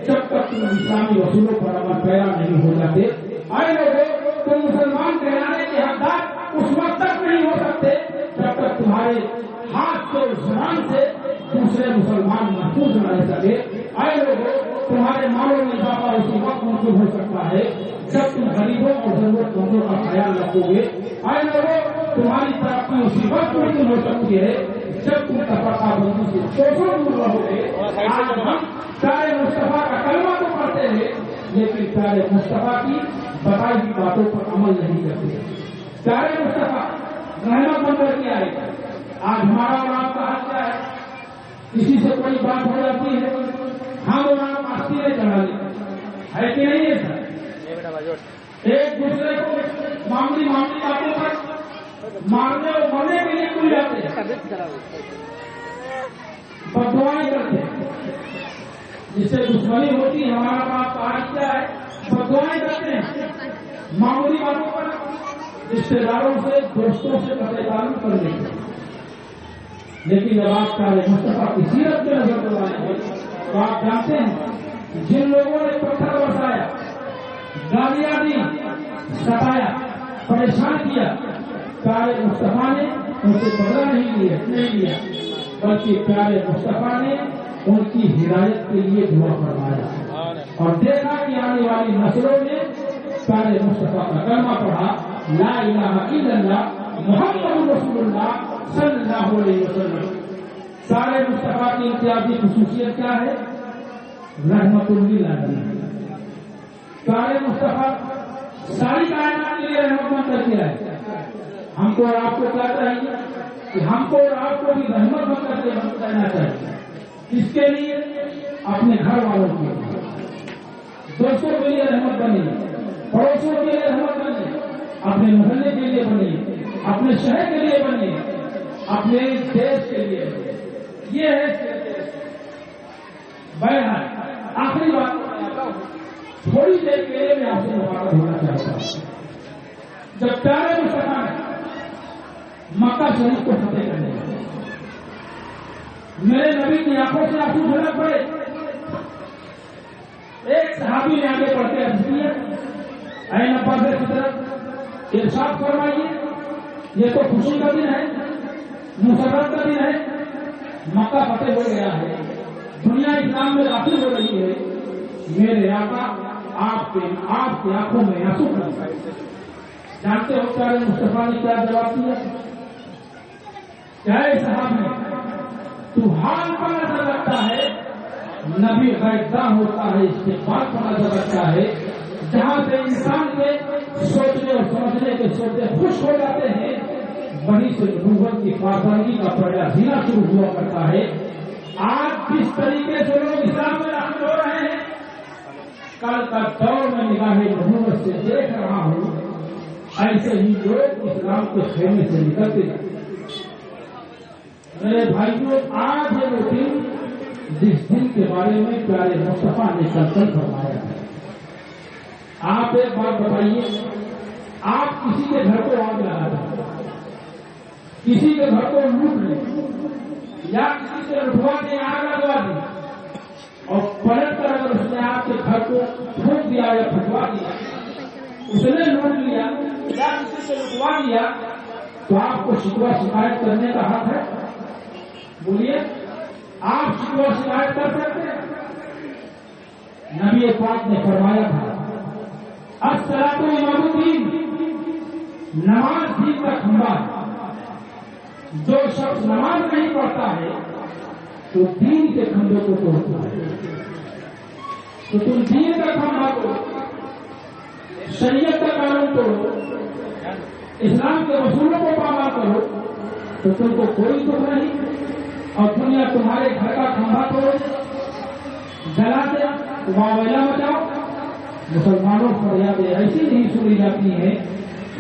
جب تک تم اسلامی اصولوں پر عمل پیرا نہیں ہو جاتے. آئے لوگوں تم مسلمان کہلانے کے حقدار اس وقت تک نہیں ہو سکتے جب تک تمہارے ہاتھ سے اور زبان سے دوسرے مسلمان محفوظ نہ رہ سکے. آئے لوگوں تمہارے مالوں میں اضافہ اسی وقت ممکن ہو سکتا ہے جب تم غریبوں اور ضرورت مندوں کا خیال رکھو گے. آئے لوگوں تمہاری ترقی اسی وقت ممکن ہو سکتی ہے جب تم تفرقہ بندی سے کوسوں دور رہو گے. آج ہم پیارے مصطفیٰ کا کلمہ تو پڑھتے ہیں لیکن پیارے مصطفیٰ کی بتائی ہوئی باتوں پر عمل نہیں کرتے. پیارے مصطفیٰ رحمت منظر کیا ہے. آج ہمارا اور آپ کا حال کیا ہے؟ کسی سے کوئی بات ہو جاتی ہے ہم اور آپ آستینیں چڑھا لیتے ہے کہ نہیں ہے سر؟ ایک دوسرے کو معمولی باتوں پر مارنے اور مرنے کے لیے کھل جاتے ہیں, بددعائیں کرتے ہیں. جس سے دشمنی ہوتی ہے ہمارا باپ کا حال کیا ہے؟ بددعائیں کرتے ہیں معمولی باتوں پر, رشتے داروں سے دوستوں سے قطع تعلق کر دیتے ہیں. لیکن جب آپ پیارے مصطفیٰ کی سیرت میں نظر دوڑائیں گے تو آپ جانتے ہیں جن لوگوں نے پتھر برسایا, گالیاں دی, ستایا, پریشان کیا, پیارے مصطفیٰ نے ان سے بدلہ نہیں لیا بلکہ پیارے مصطفیٰ نے ان کی ہدایت کے لیے دعا فرمایا اور دیکھا کہ آنے والی نسلوں نے پیارے مصطفیٰ کا کلمہ پڑھا, لا الہ الا اللہ محمد رسول اللہ صلی اللہ علیہ وسلم. پیارے مصطفیٰ کی امتیازی خصوصیت کیا ہے؟ رحمت للعالمین. پیارے مصطفیٰ ساری کائنات کے لیے رحمت منظر کیا ہے. ہم کو اور آپ کو کیا چاہیے کہ ہم کو اور آپ کو بھی رحمت منظر کے رہنا چاہیے. اس کے لیے اپنے گھر والوں کے لیے, دوستوں کے لیے رحمت بنیے, پڑوسوں کے لیے رحمت بنیے, اپنے محلے کے لیے بنیے, اپنے شہر کے لیے بنیے, اپنے دیش کے لیے. یہ ہے بہرحال آخری بات تھوڑی دیر کے لیے میں آپ سے مخاطب ہونا چاہتا ہوں. جب پیارے مصطفیٰ نے مکہ شریف کو فتح کرنے میرے نبی کی آنکھوں سے آنسو جھلک پڑے. ایک صحابی نے آگے بڑھ کے عرض کیا, اے عباس فطرت ارشاد فرمائیے, یہ تو خوشی کا دن ہے, مسرت کا دن ہے, مکہ فتح ہو گیا ہے, دنیا اسلام میں داخل ہو رہی ہے, میرے آقا آپ کی آنکھوں میں آنسو کر جانتے ہو پیارے مصطفیٰ نے کیا جواب دیا؟ کیا صاحب نے تو حال پر نظر رکھتا ہے, نبی غیبداں ہوتا ہے, استغفار پر نظر رکھتا ہے. جہاں سے انسان کے سوچنے اور سمجھنے کے سوچے خوش ہو جاتے ہیں وہیں سے نبوت کی پابندی کا پردہ جھینا شروع ہوا کرتا ہے. آج کس طریقے سے لوگ اسلام میں داخل ہو رہے ہیں کل کا دور میں نگاہ نبوت سے دیکھ رہا ہوں، ایسے ہی لوگ اسلام کے خیمے سے نکلتے جاتے ہیں۔ میرے بھائیوں، آج ہے وہ دن جس دن کے بارے میں پیارے مصطفیٰ نے کل فرمایا ہے۔ آپ ایک بات بتائیے، آپ کسی کے گھر کو آگ لگا دیں، کسی کے گھر کو لوٹ لیں یا کسی سے لٹوا دیں، آگ لگوا دیں، اور پلٹ کر اگر اس نے آپ کے گھر کو پھونک دیا یا پھٹوا دیا، اس نے لوٹ لیا یا کسی سے لٹوا دیا، تو آپ کو شکوہ شکایت کرنے کا حق ہے؟ بولیے، آپ شکوہ شکایت کر سکتے ہیں؟ نبی پاک نے فرمایا تھا، الصلاۃ امام الدین، نماز دین کا کھمبا ہے۔ جو شخص نماز نہیں پڑھتا ہے تو دین کے کھمبے کو توڑتا ہے۔ تو تم دین کا کھمبا توڑو، شریعت کا قانون توڑو، اسلام کے اصولوں کو پامال کرو، تو تم کو کوئی دکھ نہیں، اور دنیا تمہارے گھر کا کھمبا توڑ جلا دے، واویلا مچاؤ۔ مسلمانوں فریادیں ایسی نہیں سنی جاتی ہیں،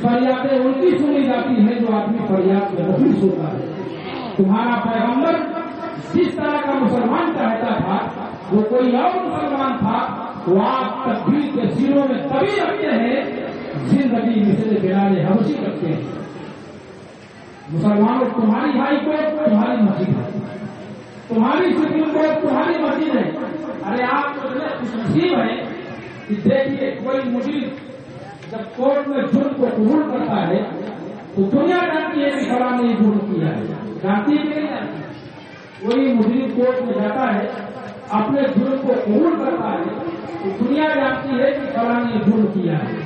فریادیں ان کی سنی جاتی ہیں جو آدمی فریاد میں نہیں سنتا ہے۔ تمہارا پیغمبر جس طرح کا مسلمان چاہتا تھا وہ کوئی اور مسلمان تھا، وہ آپ تکبیر کے سینوں میں تبھی رکھتے ہیں زندگی مثل بلال حبشی رکھتے ہیں۔ مسلمانوں، تمہاری ہائی کورٹ تمہاری مسجد ہے، تمہاری سپریم کورٹ تمہاری مسجد ہے۔ ارے آپ تو خوش نصیب ہیں کہ دیکھیے، کوئی مجرم جب کورٹ میں جرم کو قبول کرتا ہے تو دنیا جانتی ہے کہ فلاں نے جرم کیا ہے، جانتی ہے کہ نہیں جانتی؟ کوئی مجرم کورٹ میں جاتا ہے، اپنے جرم کو قبول کرتا ہے تو دنیا جانتی ہے کہ فلاں نے جرم کیا ہے۔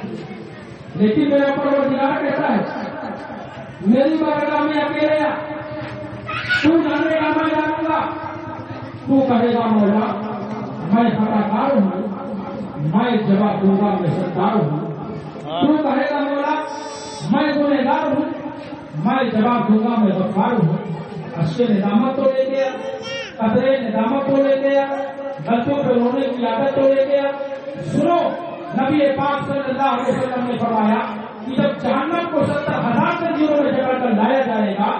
لیکن میرا پروردگار کہتا ہے، میری بارگاہ میں اکیلے آ، تو جانے گا میں جانوں گا، تو کہے گا مولا میں خطا کار ہوں، میں جواب دوں گا میں ستار ہوں، تو کہے گا مولا میں گنہگار ہوں، میں جواب دوں گا میں غفار ہوں۔ اشک ندامت تو لے گیا، قطرے ندامت تو لے گیا، غلطوں پہ رونے کی عادت تو لے گیا۔ سنو، نبی پاک صلی اللہ علیہ وسلم نے فرمایا کہ جب جہنم کو 70,000 زنجیروں میں جکڑ کر لایا جائے گا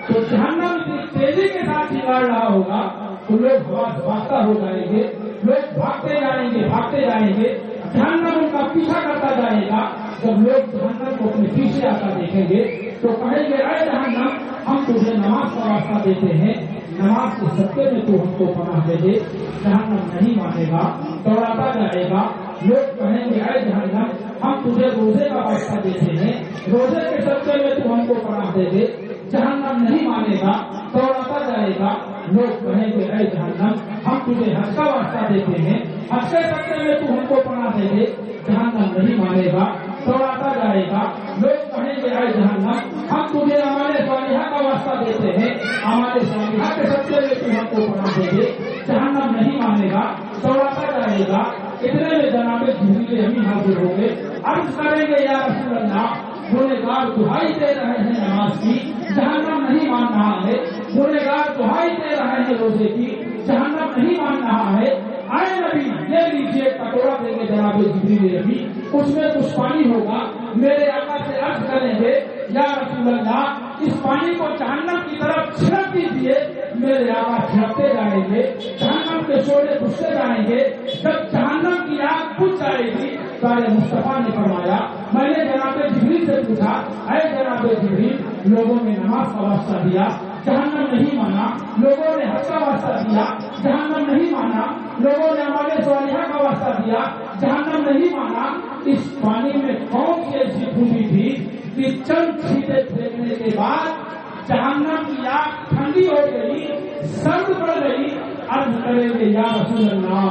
تو جہنم اتنی تیزی کے ساتھ چنگاڑ رہا ہوگا تو لوگ بھاگتا ہو جائیں گے، لوگ بھاگتے جائیں گے، جہنم ان کا پیچھا کرتا جائے گا۔ جب لوگ جہنم کو اپنے پیچھے آتا دیکھیں گے تو کہیں گے، اے جہنم، ہم تجھے نماز کا واسطہ دیتے ہیں، نماز کے صدقے میں تو ہم کو پناہ دے دے۔ جہنم نہیں مانے گا، دوڑاتا جائے گا۔ لوگ کہیں گے، اے جہنم، ہم تجھے روزے کا واسطہ دیتے ہیں، روزے کے صدقے میں تو ہم کو پناہ دے دے۔ جہنم نہیں مانے گا، دوڑاتا جائے گا۔ لوگ کہیں گے، اے جہنم، ہم تجھے حج کا واسطہ دیتے ہیں، حج کے صدقے میں تو ہم کو پناہ دے دے۔ جہنم نہیں مانے گا، دوڑاتا جائے گا۔ لوگ کہیں گے، اے جہنم، ہم تجھے اعمال صالحہ کا واسطہ دیتے ہیں، اعمال صالحہ کے صدقے میں تو ہم کو پناہ دے دے۔ جہنم نہیں مانے گا، دوڑاتا جائے گا۔ اتنے میں جناب جبریل امین حاضر ہوں گے، عرض کریں گے، یا رسول اللہ، گنہگار دہائی دے رہے ہیں نماز کی، جہنم نہیں مان رہا ہے۔ گنہگار دہائی دے رہے ہیں روزے کی، جہنم نہیں مان رہا ہے۔ آئے نبی، یہ لیجیے، کٹورا دیں گے جناب جبریل امین، اس میں کچھ پانی ہوگا۔ میرے آقا سے عرض کریں گے، یا رسول اللہ، اس پانی کو جہنم کی طرف چھڑک دیجیے۔ میرے آقا چھڑکتے جائیں گے، جہنم کے شعلے بجھتے جائیں گے۔ جب جہنم کی آگ بجھ جائے گی، پیارے مصطفیٰ نے فرمایا، میں نے جناب جبریل سے پوچھا، اے جناب جبریل، لوگوں نے نماز کا واسطہ دیا، جہنم نہیں مانا، لوگوں نے حج کا واسطہ دیا، جہنم نہیں مانا، لوگوں نے اعمال صالحہ کا واسطہ دیا، جہنم نہیں مانا، اس پانی میں کون سی ایسی خوبی تھی کہ چند چھینٹے پھینکنے کے بعد جہنم کی آگ ٹھنڈی ہو گئی، سرد پڑ گئی؟ عرض کریں گے، یا رسول اللہ،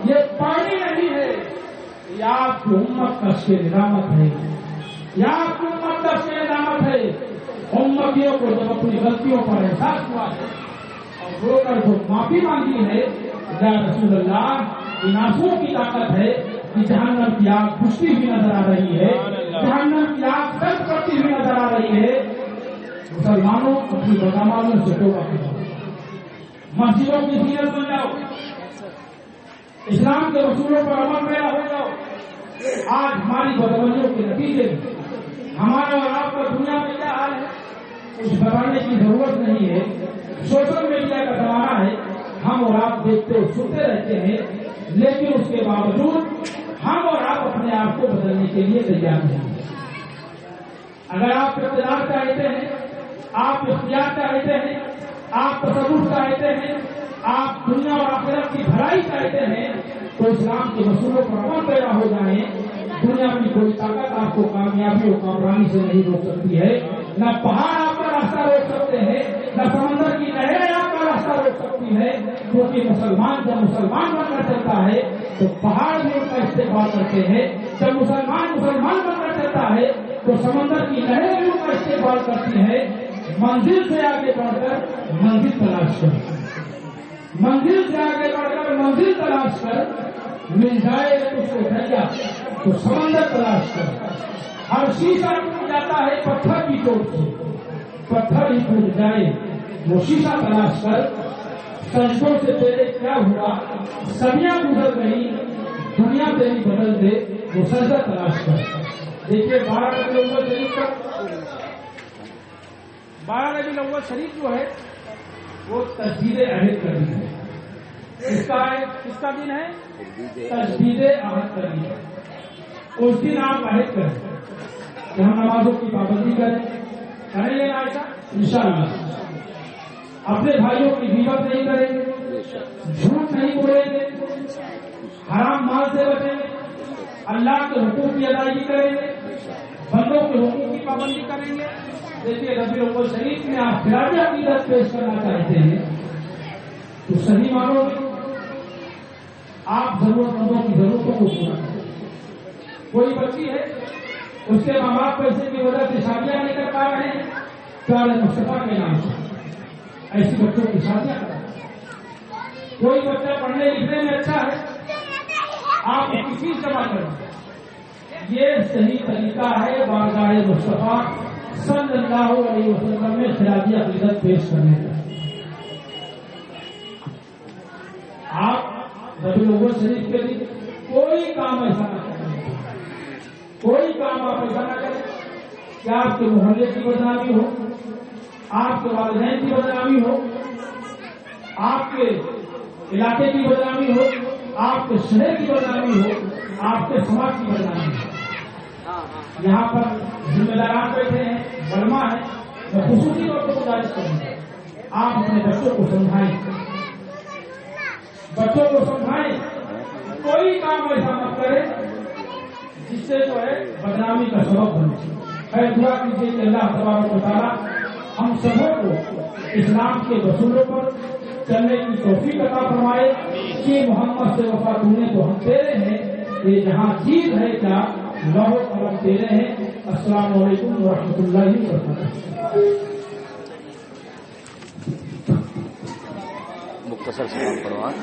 یہ پانی نہیں ہے، یہ آپ کی امت کا اشک ندامت ہے، یہ آپ کی امت کا اشک ندامت ہے۔ امتیوں کو جب اپنی غلطیوں پر احساس ہوا ہے اور رو کر جو معافی مانگی ہے، یا رسول اللہ، ان آنسوؤں کی طاقت ہے کہ جہنم کی آگ بجھتی ہوئی نظر آ رہی ہے، جہنم کی آگ سرد پڑتی ہوئی نظر آ رہی ہے۔ مسلمانوں، اپنی بدعمالیوں سے توبہ کرو، مسجدوں کی زینت بن جاؤ، اسلام کے اصولوں پر عمل پیدا ہو جاؤ. آج ہماری بدولیوں کے نتیجے میں ہمارا اور آپ کا دنیا میں کیا حال ہے کچھ بتانے کی ضرورت نہیں ہے. سوشل میڈیا کا زمانہ ہے, ہم اور آپ دیکھتے اور سنتے رہتے ہیں, لیکن اس کے باوجود ہم اور آپ اپنے آپ کو بدلنے کے لیے تیار نہیں ہیں. اگر آپ اقتدار چاہتے ہیں, آپ اختیار چاہتے ہیں, آپ تصور چاہتے ہیں, آپ دنیا اور آخرت کی بھلائی چاہتے ہیں, تو اسلام کے اصولوں پر عمل پیدا ہو جائیں. دنیا کی کوئی طاقت آپ کو کامیابی اور کامرانی سے نہیں روک سکتی ہے. نہ پہاڑ آپ کا راستہ روک سکتے ہیں, نہ سمندر کی لہریں آپ کا راستہ روک سکتی ہے. کیونکہ مسلمان جب مسلمان بن کر چلتا ہے تو پہاڑ بھی ان کا استقبال کرتے ہیں. جب مسلمان بن کر چلتا ہے تو سمندر کی لہریں بھی ان کا استقبال کرتی ہیں. منزل سے آگے بڑھ کر منزل تلاش کر, منزل سے آگے بڑھ کر منزل تلاش کر, مل جائے اس کو دریا تو سمندر تلاش کر. ہر شیشہ ٹوٹ جاتا ہے پتھر کی چوٹ سے, پتھر ہی ٹوٹ جائے وہ شیشہ تلاش کر. سجدوں سے پہلے کیا ہوا, صدیاں گزر گئی, دنیا تیری بدل دے وہ سجدہ تلاش کر. دیکھیے 12 ربیع الاول شریف کا 12 ربیع الاول شریف جو ہے وہ تجدید عہد کا دن ہے. کس کا دن ہے؟ تجدید عہد کا دن ہے. اس دن آپ عہد کریں کہ ہم نمازوں کی پابندی کریں گے عائشہ انشاءاللہ. اپنے بھائیوں کی غیبت نہیں کریں گے, جھوٹ نہیں بولیں گے, حرام مال سے بچیں گے, اللہ کے حقوق کی ادائیگی کریں گے, بندوں کے حقوق کی پابندی کریں گے. دیکھیے ربیع الاول شریف میں آپ خراج عقیدت پیش کرنا چاہتے ہیں تو صحیح معنوں میں آپ ضرورت مندوں کی ضرورتوں کو پورا کریں. کوئی بچی ہے, اس کے ماں باپ پیسے کی وجہ سے شادیاں نہیں کر پا رہے ہیں, پیارے مصطفیٰ کے نام سے ایسی بچوں کی شادیاں کریں. کوئی بچہ پڑھنے لکھنے میں اچھا ہے, آپ کی فیس جمع کریں. یہ صحیح طریقہ ہے بارگاہ مصطفیٰ صلی اللہ علیہ وسلم میں خراج عقیدت پیش کرنے کا. آپ ربیع الاول شریف کے دن کوئی کام ایسا نہ کریں, کوئی کام آپ ایسا نہ کریں کہ آپ کے محلے کی بدنامی ہو, آپ کے والدین کی بدنامی ہو, آپ کے علاقے کی بدنامی ہو, آپ کے شہر کی بدنامی ہو, آپ کے سماج کی بدنامی ہو. یہاں پر ذمہ داران بیٹھے ہیں, علماء ہیں, میں خصوصی طور پر گزارش کروں گا آپ اپنے بچوں کو سمجھائیں, بچوں کو سمجھائیں. کوئی کام ایسا مت کرے جس سے جو ہے بدنامی کا سبب بنے. خیر دعا کیجیے کہ اللہ تبارک و تعالیٰ ہم سبوں کو اسلام کے اصولوں پر چلنے کی توفیق عطا فرمائے. کہ محمد سے وفا کرنے تو ہم تیرے ہیں, یہ جہاں چیز ہے کیا لوہ قلم تیرے ہیں. السلام علیکم ورحمۃ اللہ وبرکاتہ. مختصر سلام پروان.